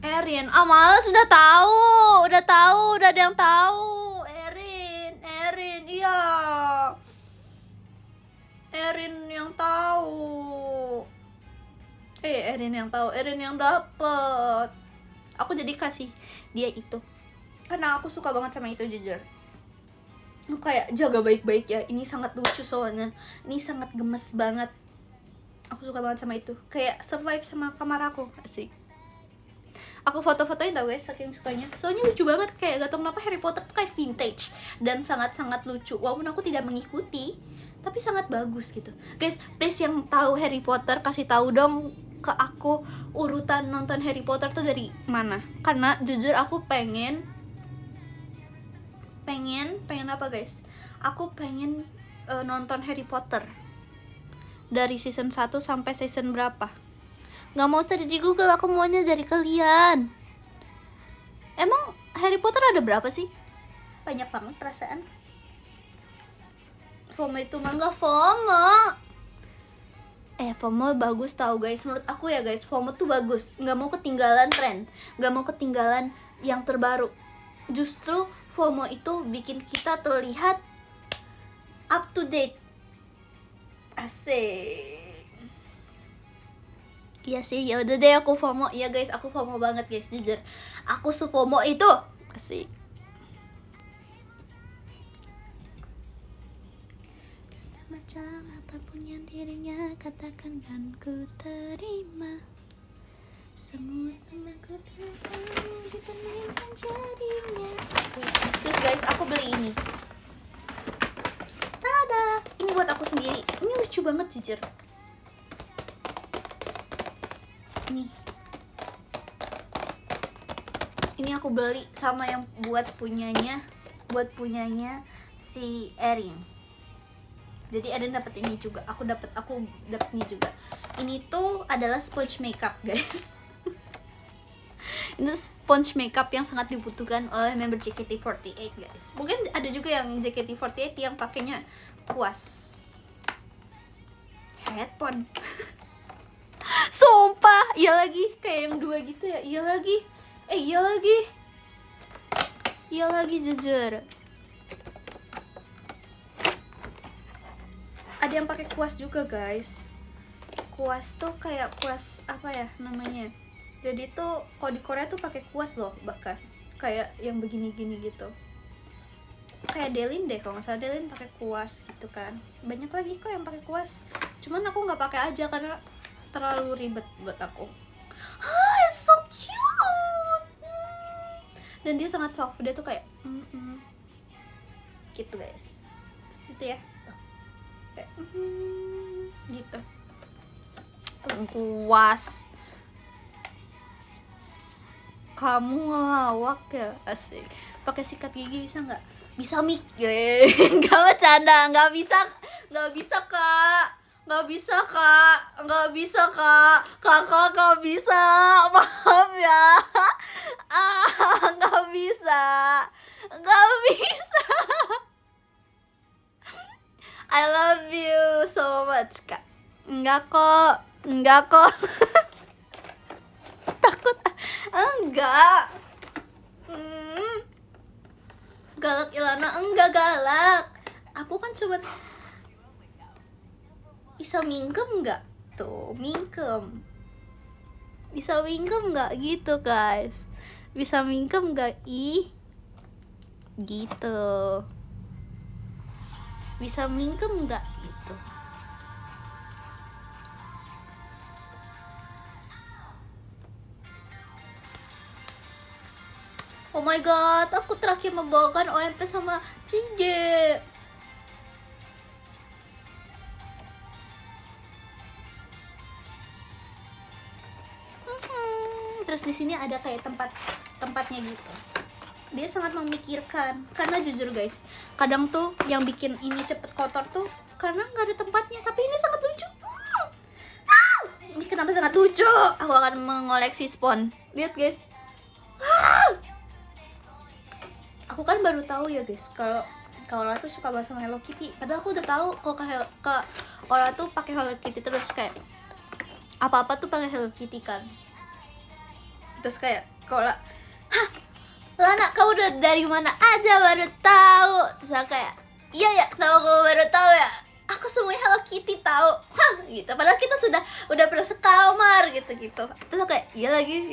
Erin. Malas, udah ada yang tahu. Erin, iya. Erin yang tahu. Erin yang dapet. Aku jadi kasih dia itu karena aku suka banget sama itu jujur. Aku kayak jaga baik-baik ya. Ini sangat lucu soalnya. Ini sangat gemes banget. Aku suka banget sama itu. Kayak survive sama kamar aku. Asik. Aku foto-fotoin tau guys, saking sukanya. Soalnya lucu banget, kayak gak tau kenapa Harry Potter tuh kayak vintage dan sangat-sangat lucu. Walaupun aku tidak mengikuti, tapi sangat bagus gitu. Guys, please yang tahu Harry Potter kasih tahu dong ke aku urutan nonton Harry Potter tuh dari mana. Karena jujur aku pengen apa guys? Aku pengen nonton Harry Potter dari season 1 sampai season berapa. Gak mau cari di Google, aku maunya dari kalian. Emang Harry Potter ada berapa sih? Banyak banget perasaan. FOMO itu mah gak FOMO. FOMO bagus tau guys. Menurut aku ya guys, FOMO tuh bagus. Gak mau ketinggalan tren, gak mau ketinggalan yang terbaru. Justru FOMO itu bikin kita terlihat up to date. Asik. Iya sih, ya udah deh aku FOMO. Iya guys, aku FOMO banget guys, jujur. Aku FOMO itu. Asik. Macam apapun yang dirinya katakan kan ku terima. Semua temanku bilang kamu dipermainkan jadinya. Terus guys, aku beli ini. Tada! Ini buat aku sendiri. Ini lucu banget jujur. Nih. Ini aku beli sama yang buat punyanya si Erin. Jadi Eden dapat ini juga, aku dapat ini juga. Ini tuh adalah sponge makeup guys. Ini sponge makeup yang sangat dibutuhkan oleh member JKT48 guys. Mungkin ada juga yang JKT48 yang pakainya kuas. Headphone. Sumpah, iya lagi kayak yang dua gitu ya. Iya lagi jujur. Ada yang pakai kuas juga guys. Kuas tuh kayak kuas apa ya namanya? Jadi tuh kalau di Korea tuh pakai kuas loh, bahkan kayak yang begini-gini gitu. Kayak Delin deh, kalau nggak salah Delin pakai kuas gitu kan. Banyak lagi kok yang pakai kuas. Cuman aku nggak pakai aja karena terlalu ribet buat aku. It's so cute. Dan dia sangat soft, dia tuh kayak gitu guys. Gitu ya. Kayak gitu. Kuas. Kamu ngelawak ya, asik. Pakai sikat gigi bisa nggak? Bisa mik, nggak bercanda, nggak bisa kak, kakak nggak bisa, maaf ya, nggak bisa, I love you so much kak, enggak kok, takut, enggak. Galak Ilana, enggak galak. Aku kan cuma bisa mingkem nggak? Tuh, mingkem. Bisa mingkem nggak gitu guys? Bisa mingkem nggak? Ih, gitu. Bisa mingkem nggak gitu? Oh my god, aku terakhir membawakan OMP sama Cije. Terus di sini ada kayak tempatnya gitu. Dia sangat memikirkan, karena jujur guys, kadang tuh yang bikin ini cepet kotor tuh karena nggak ada tempatnya. Tapi ini sangat lucu. Ini kenapa sangat lucu? Aku akan mengoleksi spon. Lihat guys. Aku kan baru tahu ya guys kalau Laura tuh suka banget sama Hello Kitty. Padahal aku udah tahu kalau Laura tuh pakai Hello Kitty terus, kayak apa-apa tuh pakai Hello Kitty kan. Terus kayak kalau Lana, kamu udah dari mana aja baru tahu? Terus aku kayak, iya ya, kenapa kamu baru tahu ya? Aku semuanya Hello Kitty tahu. Gitu. Padahal kita udah pernah sekamar gitu. Terus aku kayak, iya lagi.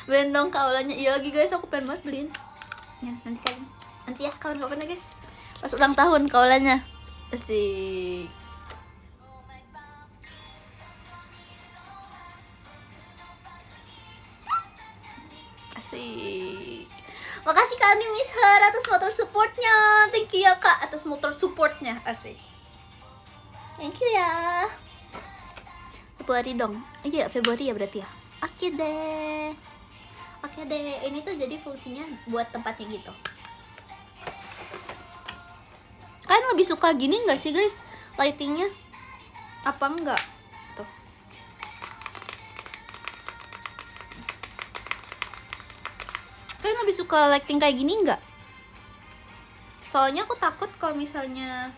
Bendong kaulanya, iya lagi guys, aku pengen banget beliin ya, nanti ya kapan-kapan ya guys, pas ulang tahun kaulanya. Asik. Makasih Kak Ani Miss Her atas motor supportnya. Thank you ya Kak atas motor supportnya. Asik. Thank you ya. Februari dong. Iya Februari ya berarti ya. Oke deh. Ini tuh jadi fungsinya buat tempatnya gitu. Kalian lebih suka gini nggak sih guys, lightingnya? Apa enggak? Tuh. Kalian lebih suka lighting kayak gini nggak? Soalnya aku takut kalau misalnya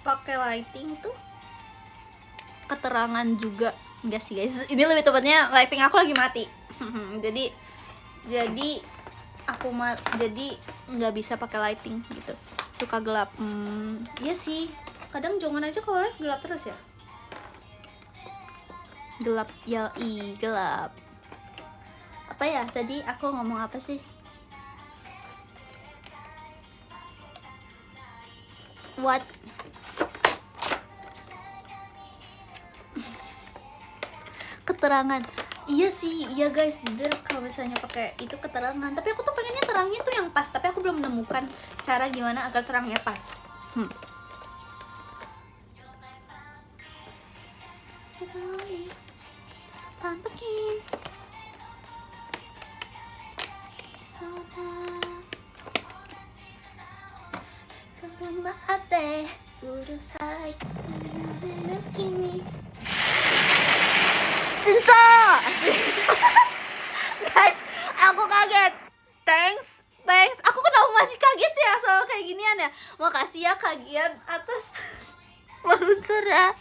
pakai lighting tuh keterangan juga. Enggak sih guys, ini lebih tepatnya lighting aku lagi mati. jadi aku jadi nggak bisa pakai lighting gitu, suka gelap. Iya sih, kadang jangan aja kalau live gelap terus ya, gelap ya, gelap. Apa ya tadi aku ngomong apa sih? What? Keterangan. Iya sih, iya guys, jujur kalau misalnya pakai itu keterangan. Tapi aku tuh pengennya terangnya tuh yang pas, tapi aku belum menemukan cara gimana agar terangnya pas. Pumpkin. Ate, urusai ini. Cinta. Guys, aku kaget. Thanks. Aku kenapa masih kaget ya sama kayak ginian ya. Makasih ya kagian atas peluntur ya.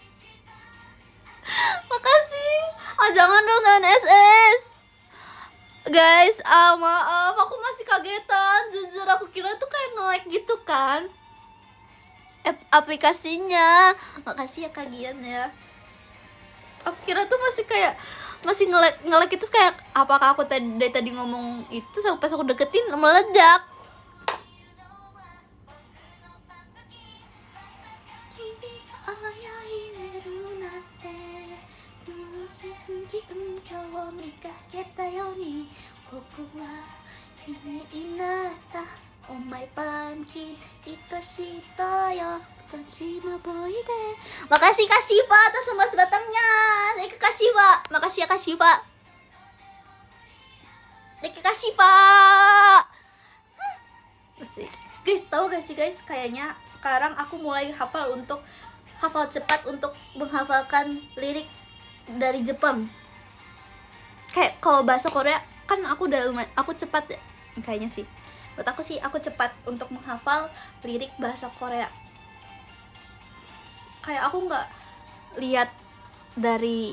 Makasih. Jangan dong dan SS. Guys, maaf, aku masih kagetan. Jujur aku kira tuh kayak nge-lag gitu kan aplikasinya. Makasih ya kagian ya. Aku kira tuh masih nge-lag itu kayak apakah aku tadi ngomong itu pas aku deketin meledak. Oh my pumpkin, makasih Kak Shiva atas selamat datangnya. Thank you Kak Shiva. Makasih ya Kak Shiva. Thank you Kak Shiva. Guys, tahu gak sih guys, kayaknya sekarang aku mulai hafal cepat untuk menghafalkan lirik dari Jepang. Kayak kalau bahasa Korea kan aku cepat ya, kayaknya sih. Buat aku sih aku cepat untuk menghafal lirik bahasa Korea. Kayak aku nggak lihat dari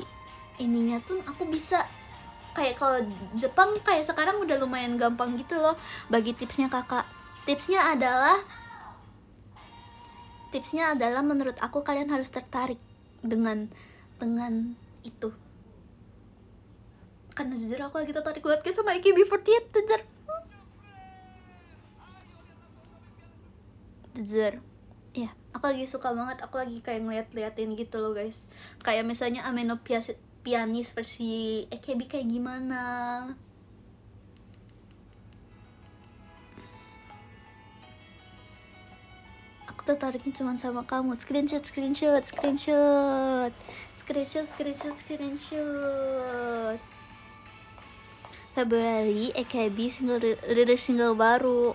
ininya tuh aku bisa. Kayak kalau Jepang kayak sekarang udah lumayan gampang gitu loh. Bagi tipsnya kakak, tipsnya adalah menurut aku kalian harus tertarik dengan itu. Karena jujur aku lagi tertarik banget kayak sama AKB48 jujur. Ya, aku lagi suka banget. Aku lagi kayak ngeliatin gitu loh guys. Kayak misalnya Ameno Pianis versi AKB kayak gimana. Aku tertariknya cuma sama kamu. Screenshot. Februari AKB rilis single baru.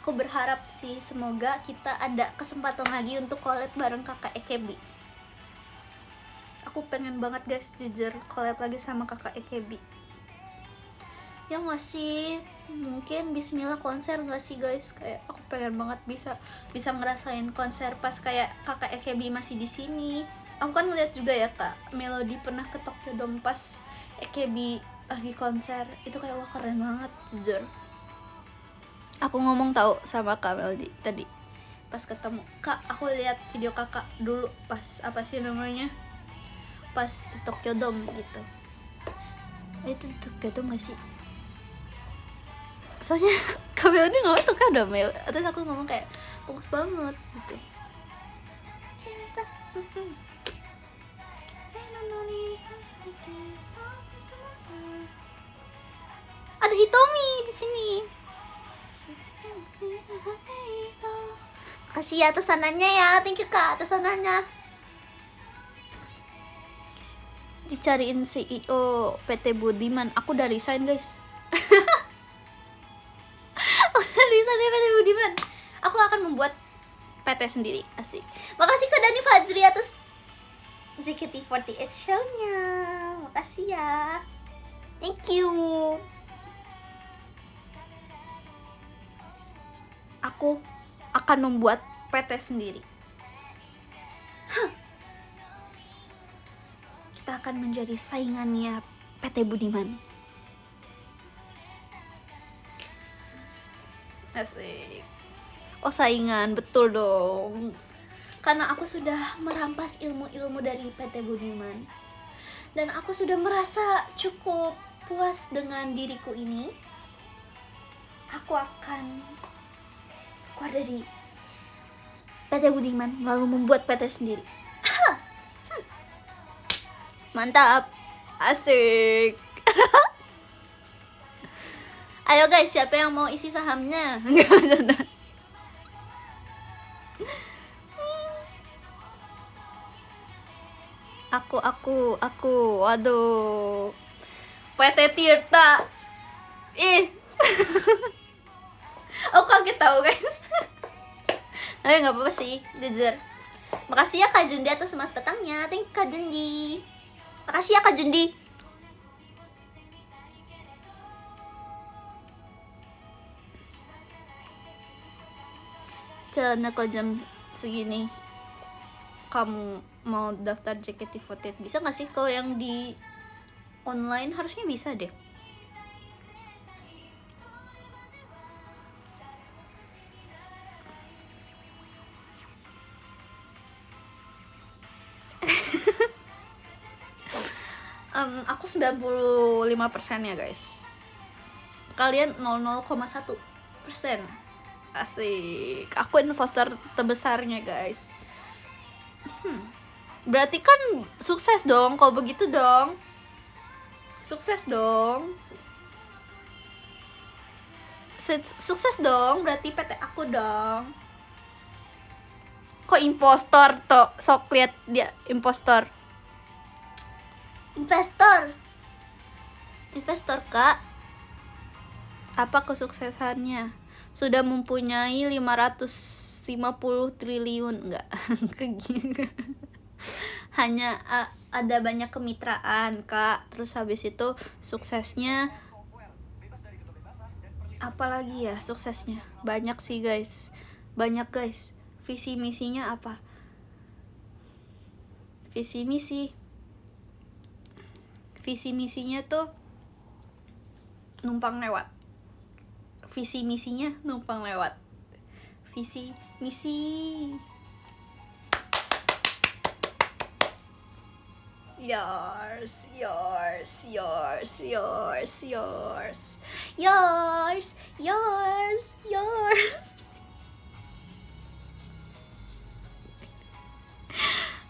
Aku berharap sih semoga kita ada kesempatan lagi untuk collab bareng kakak AKB. Aku pengen banget guys, jujur collab lagi sama kakak AKB. Ya masih mungkin Bismillah konser nggak sih guys? Kayak aku pengen banget bisa ngerasain konser pas kayak kakak AKB masih di sini. Aku kan ngeliat juga ya Kak Melody pernah ke Tokyo Dome pas AKB lagi konser. Itu kayak wah keren banget jujur. Aku ngomong tahu sama Kak Melody tadi pas ketemu, Kak aku lihat video kakak dulu pas apa sih namanya, pas di Tokyo Dome gitu. Itu di Tokyo Dome gak sih? Soalnya Kak Melody ngomong Tokyo Dome, terus aku ngomong kayak bagus banget gitu. Ada Hitomi di sini. Kasih ya atas sananya ya, thank you Kak atas sananya. Dicariin CEO PT Budiman, aku udah resign guys. Aku udah resign dari PT Budiman. Aku akan membuat PT sendiri, asik. Makasih Kak Dani Fajri atas JKT48 show-nya. Makasih ya. Thank you. Aku akan membuat PT sendiri. Kita akan menjadi saingannya PT Budiman. Asik. Oh saingan, betul dong. Karena aku sudah merampas ilmu-ilmu dari PT Budiman. Dan aku sudah merasa cukup puas dengan diriku ini. Aku akan aku ada di PT Budiman lalu membuat PT sendiri. Mantap, asik. Ayo guys, siapa yang mau isi sahamnya? Enggak ada. Aku, waduh. PT Tirta. Ih. Aku kaget tahu guys. Tapi nggak apa-apa sih, jujur. Makasih ya Kak Jundi atas emas petangnya. Thank you Kak Jundi. Makasih ya Kak Jundi. Celana kok jam segini kamu mau daftar JKT48, bisa nggak sih? Kalau yang di online harusnya bisa deh. Aku 95% ya guys. Kalian 00,1%. Asik. Aku investor terbesarnya guys. Berarti kan sukses dong kalau begitu dong. Sukses dong. Sukses dong, berarti PT aku dong. Kok impostor toh? Sok lihat dia impostor. Investor Kak. Apa kesuksesannya? Sudah mempunyai 550 triliun enggak? Hanya ada banyak kemitraan Kak. Terus habis itu suksesnya apalagi ya suksesnya? Banyak sih guys. Banyak guys. Visi misinya apa? Visi misinya tuh numpang lewat. Visi misinya numpang lewat. Visi misi. Yours.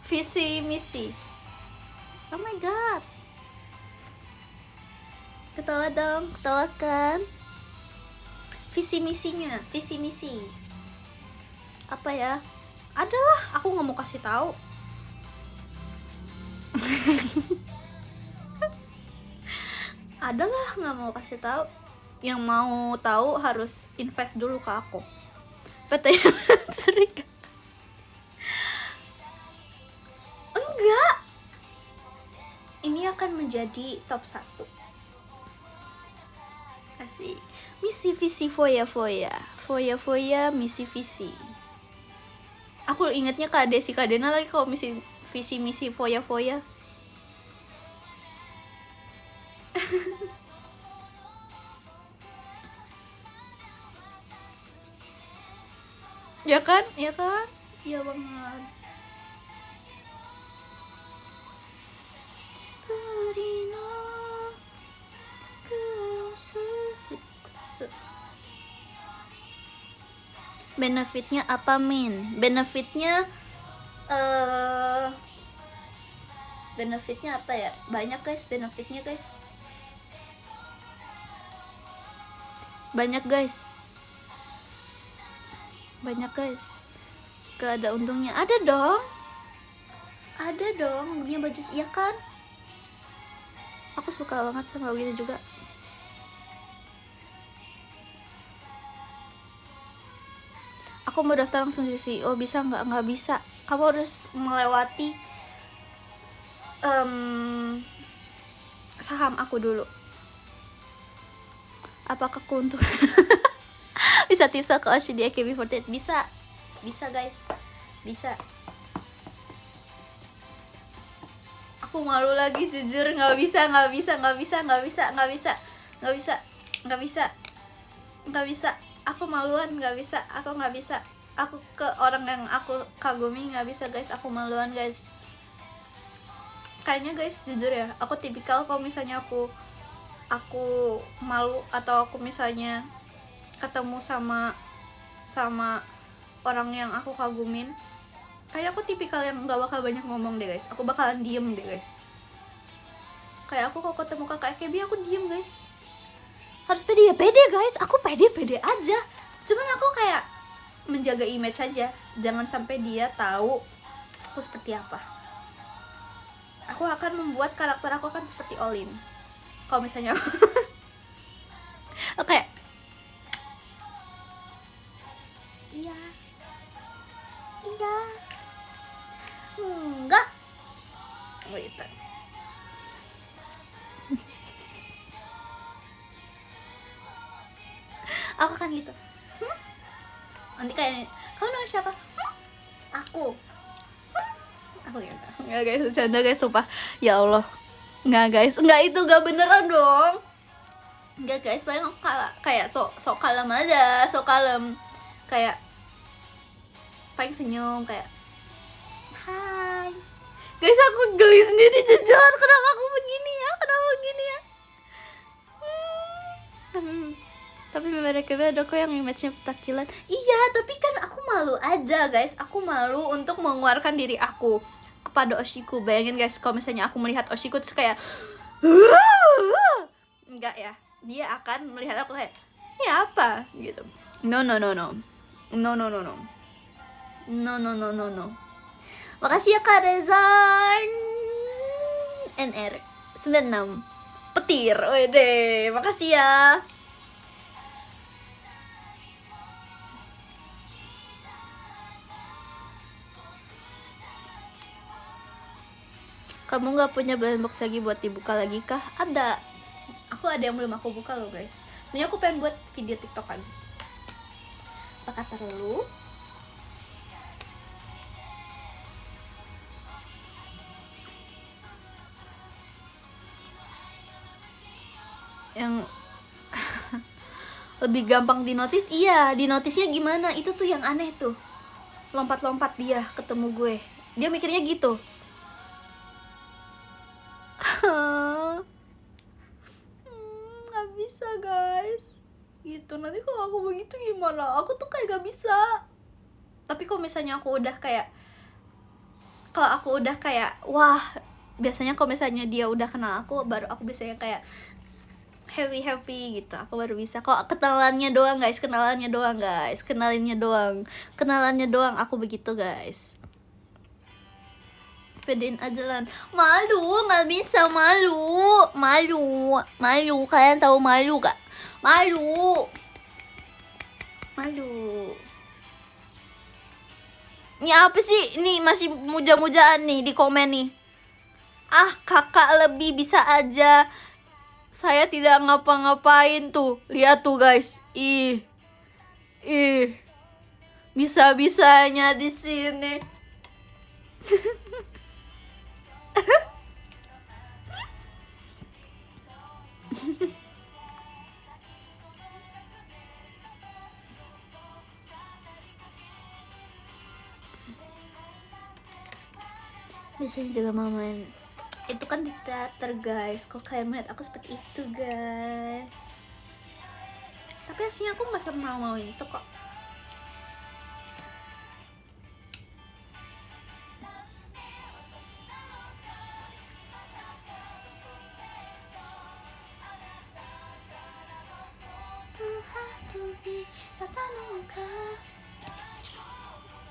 Visi misi. Oh my god. Ketawa dong, ketawakan. Visi misi. Apa ya? Adalah, aku nggak mau kasih tahu. Adalah, nggak mau kasih tahu. Yang mau tahu harus invest dulu ke aku. PT Serikat. Enggak. Ini akan menjadi top 1. Asik. Misi visi foya misi visi. Aku ingatnya Kak Desi Kadena lagi kalau visi misi foya. Ya kan? Iya banget. Benefitnya apa Min? Benefitnya apa ya? Banyak guys benefitnya guys. Banyak guys. Gak ada untungnya. Ada dong. Punya baju iya kan? Aku suka banget sama begini juga. Aku mau daftar langsung di CEO, bisa nggak? Nggak bisa. Kamu harus melewati saham aku dulu. Apakah keuntungan? Bisa tips ke Oshi di AKB48? Bisa guys, bisa. Aku malu lagi jujur, nggak bisa. Aku maluan, nggak bisa. Aku ke orang yang aku kagumi nggak bisa guys, aku maluan guys. Kayaknya guys jujur ya, aku tipikal kalau misalnya aku malu atau aku misalnya ketemu sama sama orang yang aku kagumin, kayak aku tipikal yang nggak bakal banyak ngomong deh guys. Aku bakalan diem deh guys. Kayak aku kalau ketemu kakak AKB aku diem guys. Harus pede ya pede guys. Aku pede aja. Cuman aku kayak menjaga image aja. Jangan sampai dia tahu aku seperti apa. Aku akan membuat karakter aku akan seperti Olin. Kalau misalnya oke. Iya. Enggak. Gitu. Aku kan gitu. Nanti kayak, kamu nama siapa? Aku. Aku ya nggak guys, bercanda guys, sumpah. Ya Allah. Nggak guys, nggak, itu nggak beneran dong. Nggak guys, paling aku kayak sok kalem aja, sok kalem. Kayak paling senyum kayak hai. Guys, aku geli sendiri jujur. Kenapa aku begini ya? Tapi mereka ada kok yang image-nya petakilan. Iya, tapi kan aku malu aja guys. Aku malu untuk mengeluarkan diri aku kepada Oshiku. Bayangin guys, kalau misalnya aku melihat Oshiku terus kayak enggak ya, dia akan melihat aku kayak ya apa gitu. No. Makasih ya Kak Rezan NR 96 petir. Wede, makasih ya. Kamu nggak punya brand box lagi buat dibuka lagi kah? Ada. Aku ada yang belum aku buka loh guys. Ini aku pengen buat video TikTok lagi. Apa kata lu? Yang lebih gampang dinotis? Iya, dinotisnya gimana? Itu tuh yang aneh tuh. Lompat-lompat dia ketemu gue. Dia mikirnya gitu. Nggak bisa guys gitu. Nanti kalau aku begitu gimana? Aku tuh kayak gak bisa. Tapi kalau misalnya aku udah kayak, wah, biasanya kalau misalnya dia udah kenal aku, baru aku biasanya kayak happy gitu. Aku baru bisa. Kok kenalannya doang aku begitu guys. Pedein aja lan. Malu, nggak bisa, malu. Kalian tahu malu gak? Malu. Ini apa sih? Ini masih muja-mujaan nih di komen nih. Ah, kakak lebih bisa aja. Saya tidak ngapa-ngapain tuh. Lihat tuh guys. Ih. Bisa-bisanya di sini. Biasanya juga mau main. Itu kan di teater guys. Kok kalian melihat aku seperti itu guys? Tapi aslinya aku nggak semau itu kok.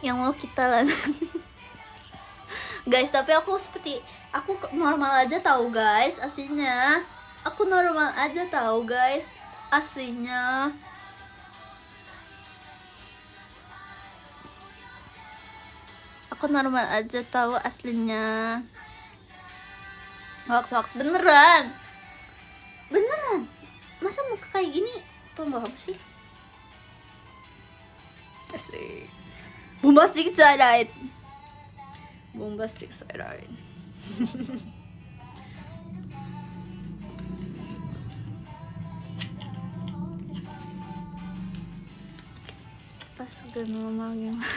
Yang mau kita lah. Guys, tapi aku normal aja tahu guys aslinya. Aku normal aja tahu guys aslinya. Aku normal aja tahu aslinya. Hoax beneran. Masa muka kayak gini pembohong sih? Asik. Bombastic side-eye. Pas gak normal gimana?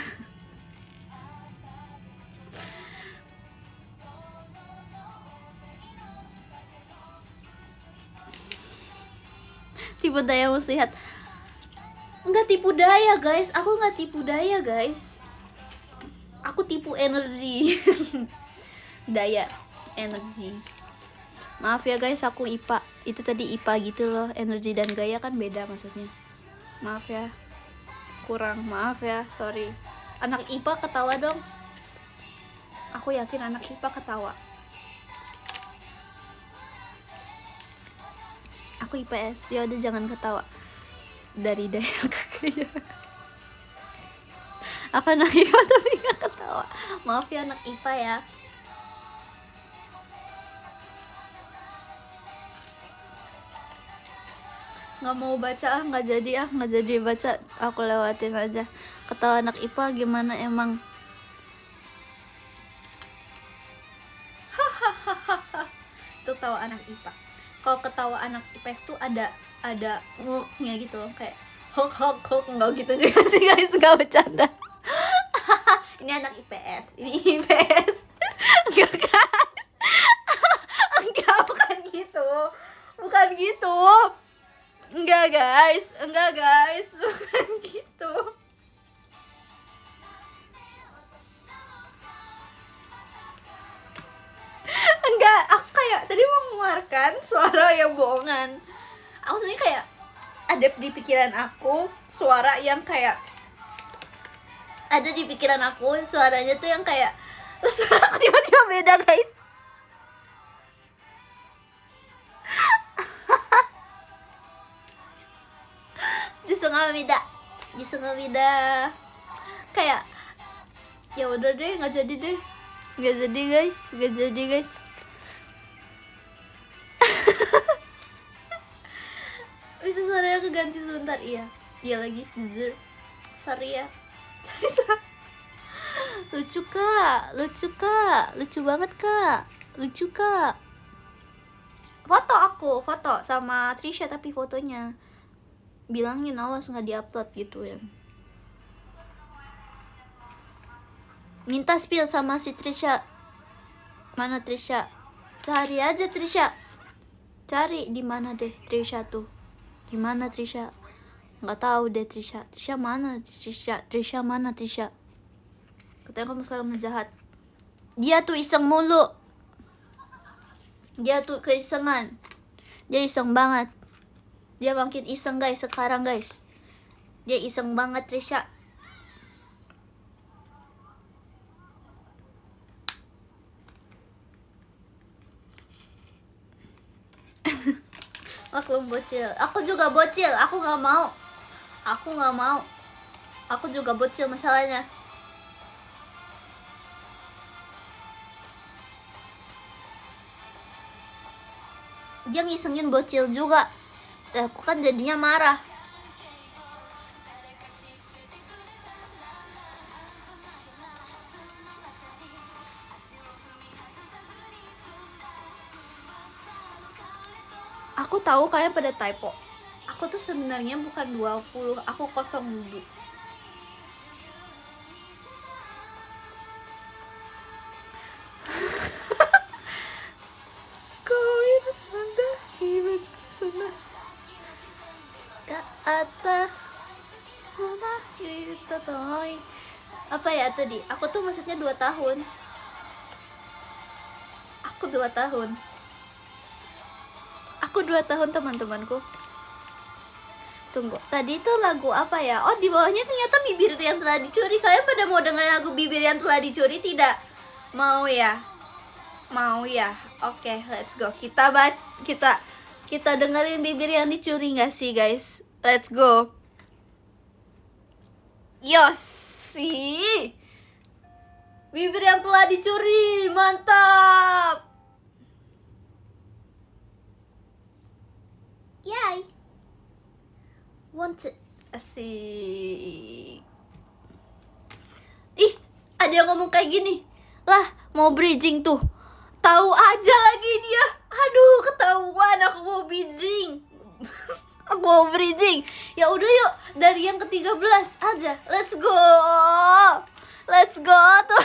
Tipe daya muslihat. Nggak tipu daya guys, aku nggak tipu daya guys, aku tipu energi. Daya, energi. Maaf ya guys, aku IPA. Itu tadi IPA gitu loh, energi dan gaya kan beda maksudnya. Maaf ya, kurang, maaf ya, sorry. Anak IPA ketawa dong. Aku yakin anak IPA ketawa. Aku IPS, ya udah jangan ketawa. Dari daya ke gaya. Aku anak IPA tapi gak ketawa. Maaf ya anak IPA ya. Nggak mau baca nggak jadi baca, aku lewatin aja. Ketawa anak IPA gimana emang? Itu tawa anak IPA. Kalau ketawa anak IPS tuh ada nya gitu loh, kayak hok nggak gitu juga sih guys, nggak bercanda. Ini anak IPS, ini IPS. Enggak guys, enggak, bukan gitu, bukan gitu. Enggak guys, bukan gitu. Enggak, aku kayak tadi mau mengeluarkan suara yang bohongan. Aku sebenarnya kayak ada di pikiran aku suara yang kayak ada di pikiran aku suaranya tuh yang kayak suara aku tiba-tiba beda guys. Justru nggak beda kayak ya udah deh, nggak jadi guys. Itu suaranya keganti sebentar. Iya lagi jujur, sorry ya. Sorry. Lucu kak, lucu banget kak, lucu kak. Foto sama Trisha, tapi fotonya bilangin awas nggak diupload gitu ya. Minta spill sama si Trisha. Mana Trisha? Cari aja Trisha. Cari di mana deh Trisha tuh? Di mana Trisha? Nggak tahu deh Trisha. Trisha mana? Trisha? Katanya kamu sekarang menjahat. Dia tuh iseng mulu. Dia tuh keisengan. Dia iseng banget. Dia makin iseng guys sekarang guys. Dia iseng banget Trisha. Aku bocil. Aku juga bocil. Aku nggak mau. Aku juga bocil masalahnya. Dia ngisengin bocil juga. Aku kan jadinya marah. Aku tahu kalian pada typo. Aku tuh sebenarnya bukan 20, aku 07. Apa ya tadi? Aku tuh maksudnya 2 tahun. Aku 2 tahun. Aku 2 tahun teman-temanku. Tunggu, tadi itu lagu apa ya? Oh, di bawahnya ternyata bibir yang telah dicuri. Kalian pada mau dengar lagu bibir yang telah dicuri tidak? Mau ya? Oke, let's go. Kita dengerin bibir yang dicuri nggak sih, guys? Let's go. Yosi. Bibir yang telah dicuri. Mantap. Yay. Wanted. Asik. Ih, ada yang ngomong kayak gini. Lah, mau bridging tuh. Tahu aja lagi dia. Aduh, ketahuan aku mau bridging. Aku mau bridging. Ya udah yuk, dari yang ke-13 aja. Let's go tuh.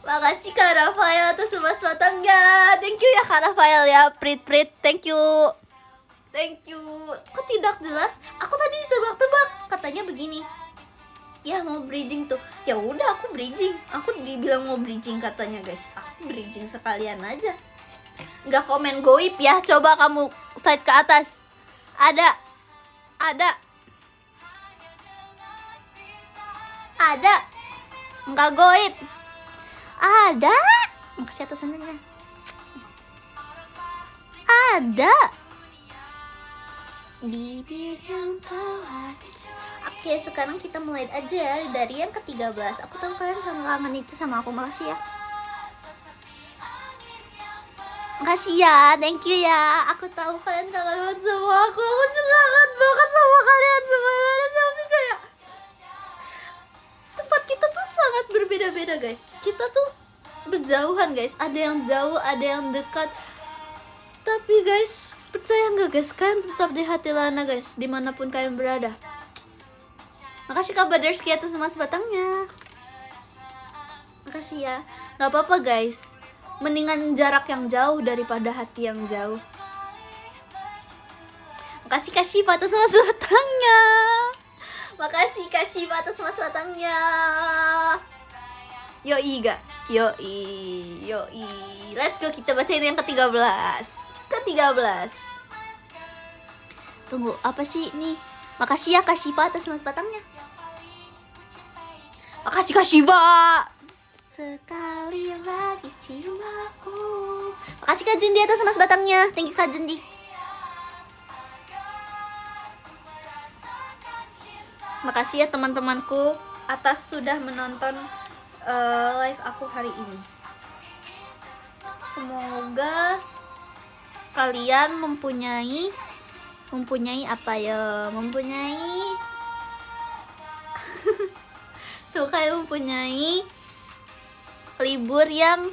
Makasih Kak Rafael atas emas batangnya. Thank you ya Kak Rafael ya. Prit. Thank you. Thank you. Kok tidak jelas? Aku tadi ditebak-tebak. Katanya begini. Ya mau bridging tuh. Ya udah aku bridging. Aku dibilang mau bridging katanya guys. Aku bridging sekalian aja. Nggak komen goib ya. Coba kamu slide ke atas. Ada. Nggak goib. Ada. Makasih atas sananya. Ada. Bibir yang telah. Oke, sekarang kita mulai aja ya dari yang ke-13. Aku tahu kalian kangen itu sama aku. Makasih ya. Makasih ya, thank you ya. Aku tahu kalian kangen banget sama aku. Aku juga kangen banget sama kalian sebenarnya. Tapi kayak tempat kita tuh sangat berbeda-beda guys. Kita tuh berjauhan guys. Ada yang jauh, ada yang dekat. Tapi guys, percaya nggak guys, kalian tetap di hati Lana guys, dimanapun kalian berada. Makasih Kak Badarski atas emas batangnya. Makasih ya. Nggak apa-apa guys, mendingan jarak yang jauh daripada hati yang jauh. Makasih Kak Shiva atas emas batangnya. Makasih Kak Shiva atas emas batangnya. Yoi gak? Yoi. Let's go, kita bacain yang ke-13. Tunggu, apa sih ini? Makasih ya Kak Shiva atas emas batangnya. Makasih Kak Shiva. Sekali lagi cium aku. Makasih Kak Jundi atas emas batangnya. Thank you Kak Jundi. Makasih ya teman-temanku atas sudah menonton live aku hari ini. Semoga kalian mempunyai apa ya? Semoga kalian mempunyai libur yang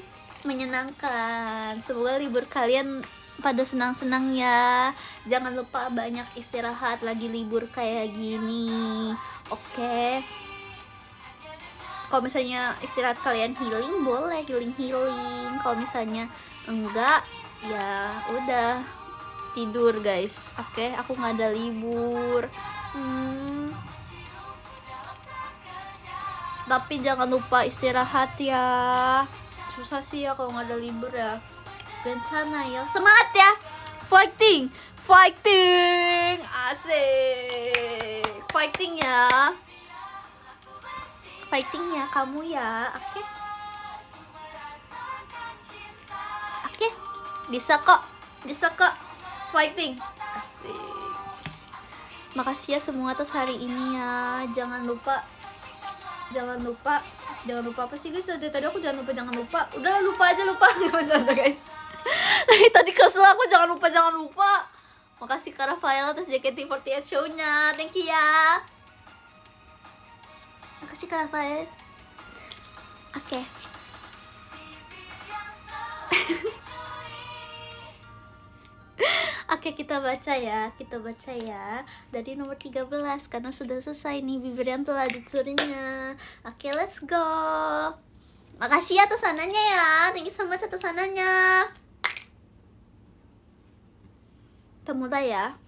menyenangkan. Semoga libur kalian pada senang-senang ya. Jangan lupa banyak istirahat lagi libur kayak gini. Oke. Kalau misalnya istirahat kalian healing, boleh healing. Kalau misalnya enggak, ya udah tidur guys. Oke, aku nggak ada libur. Tapi jangan lupa istirahat ya. Susah sih ya kalau nggak ada libur ya. Bencana ya. Semangat ya. Fighting. Asik. Fighting ya kamu ya. Oke. Bisa kok. Fighting. Asik. Makasih ya semua atas hari ini ya. Jangan lupa apa sih guys? Tadi aku jangan lupa. Udah lupa Jangan guys. Tadi kesel aku jangan lupa. Makasih Kak Rafael atas JKT48 show-nya. Thank you ya. Makasih Kak Rafael. Oke. Oke, kita baca ya dari nomor 13 karena sudah selesai nih bibir yang telah dicurinya. Oke, let's go. Makasih atas sananya ya. Thank you so much atas sananya. Kita mulai ya.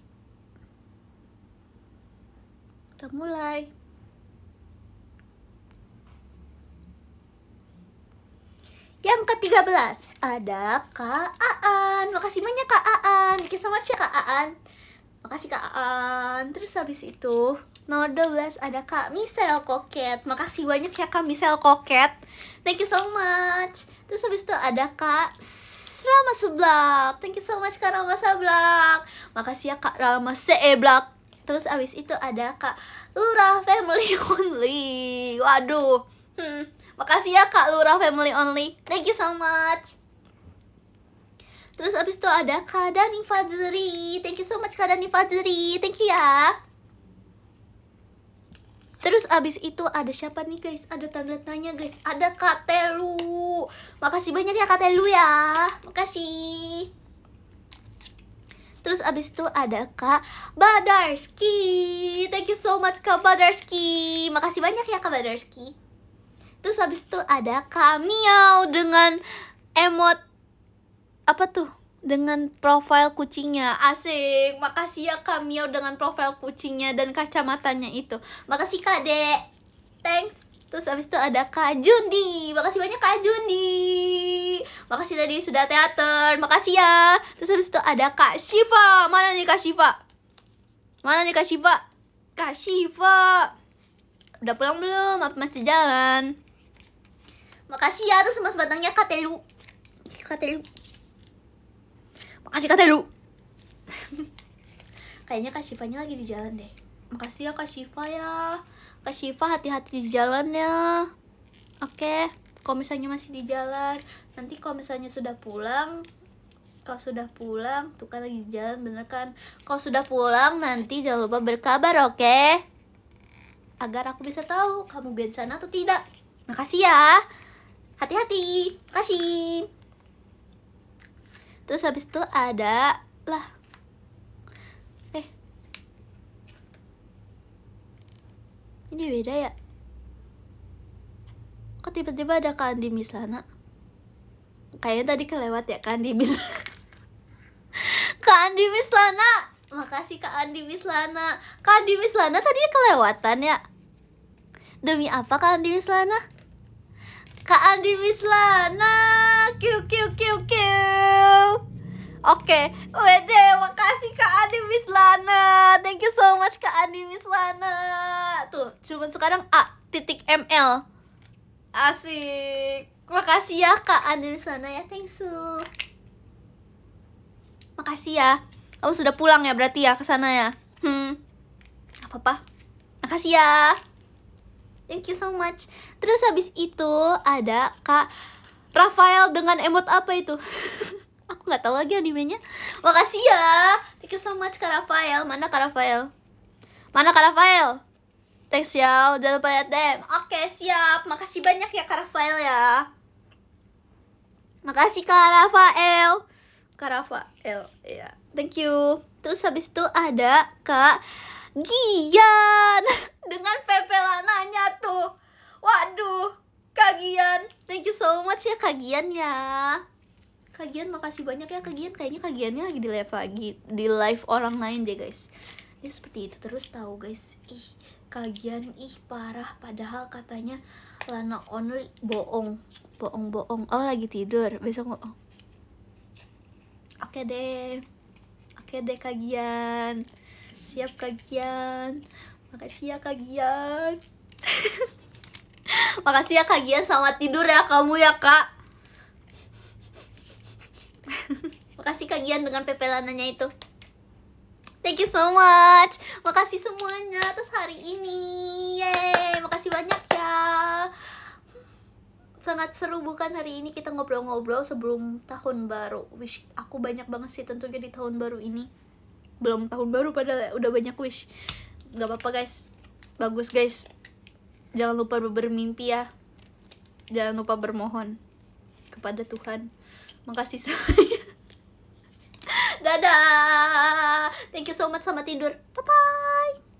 Yang ke-13 ada Kak Aan. Makasih banyak Kak Aan. Thank you so much ya Kak Aan. Makasih Kak Aan. Terus habis itu nomor 12 ada Kak Michelle Koket. Makasih banyak ya Kak Michelle Koket. Thank you so much. Terus habis itu ada Kak Rama Seblak. Thank you so much Kak Rama Seblak. Makasih ya Kak Rama Seblak. Terus habis itu ada Kak Lura Family Only. Waduh. Makasih ya Kak Lura Family Only. Thank you so much. Terus abis itu ada Kak Dani Fajri. Thank you so much Kak Dani Fajri. Thank you ya. Terus abis itu ada siapa nih guys? Ada tanda tanya guys. Ada Kak Telu. Makasih banyak ya Kak Telu ya. Makasih. Terus abis itu ada Kak Badarski. Thank you so much Kak Badarski. Makasih banyak ya Kak Badarski. Terus habis itu ada Kamiau dengan emot apa tuh? Dengan profil kucingnya. Asik. Makasih ya Kamiau dengan profil kucingnya dan kacamatanya itu. Makasih Kak Dek. Thanks. Terus habis itu ada Kak Jundi. Makasih banyak Kak Jundi. Makasih tadi sudah teater. Makasih ya. Terus habis itu ada Kak Shiva. Mana nih Kak Shiva? Mana nih Kak Shiva? Kak Shiva. Udah pulang belum? Apa masih jalan? Makasih ya. Terus mas batangnya Kak Telu. Kak Telu. Makasih Kak Telu. Kayaknya Kak Shivanya lagi di jalan deh. Makasih ya Kak Shiva ya. Kak Shiva hati-hati di jalan ya. Oke. Kalau misalnya masih di jalan, nanti kalau misalnya sudah pulang, kalau sudah pulang, tuh kan lagi di jalan bener kan? Kalau sudah pulang nanti jangan lupa berkabar, oke? Agar aku bisa tahu kamu gencana atau tidak. Makasih ya. Hati-hati. Makasih. Terus habis itu ada lah. Ini beda ya? Kok tiba-tiba ada Kak Andi Mislana? Kayaknya tadi kelewat ya Kak Andi Mislana. Kak Andi Mislana. Makasih Kak Andi Mislana. Kak Andi Mislana tadi kelewatan ya? Demi apa Kak Andi Mislana? Kak Andi Mislana. Kiu kiu kiu kiu. Oke, wede, makasih Kak Andi Mislana. Thank you so much Kak Andi Mislana. Tuh, cuman sekarang A.ML. Asik. Makasih ya Kak Andi Mislana ya, thanks you. Makasih ya. Kamu sudah pulang ya berarti ya ke sana ya. Apa-apa. Makasih ya. Thank you so much. Terus habis itu ada Kak Rafael dengan emot apa itu? Aku nggak tahu lagi animenya. Makasih ya. Thank you so much Kak Rafael. Mana Kak Rafael? Mana Kak Rafael? Thanks ya. Jangan lupa lihat DM. Oke, siap. Makasih banyak ya Kak Rafael ya. Makasih Kak Rafael. Kak Rafael, ya. Thank you. Terus habis itu ada Kak Gian dengan Pepe Lananya tuh. Waduh, Kak Gian. Thank you so much ya Kak Gian ya. Kak Gian, makasih banyak ya Kak Gian. Kayaknya Kak Giannya lagi di live orang lain deh guys. Dia seperti itu terus tahu guys. Ih, Kak Gian, ih parah. Padahal katanya Lana Only bohong. Bohong. Oh lagi tidur. Besok bohong. Oke deh Kak Gian. Siap Kak Gian. Makasih ya Kak Gian. Makasih ya Kak Gian. Selamat tidur ya kamu ya Kak. Makasih Kak Gian dengan pepelananya itu. Thank you so much. Makasih semuanya. Terus hari ini, yeay, makasih banyak ya. Sangat seru bukan hari ini kita ngobrol-ngobrol sebelum tahun baru. Wish aku banyak banget sih tentunya di tahun baru ini. Belum tahun baru padahal udah banyak wish. Gak apa-apa guys. Bagus guys. Jangan lupa bermimpi ya. Jangan lupa bermohon kepada Tuhan. Makasih semuanya. Dadah. Thank you so much, sama tidur. Bye bye.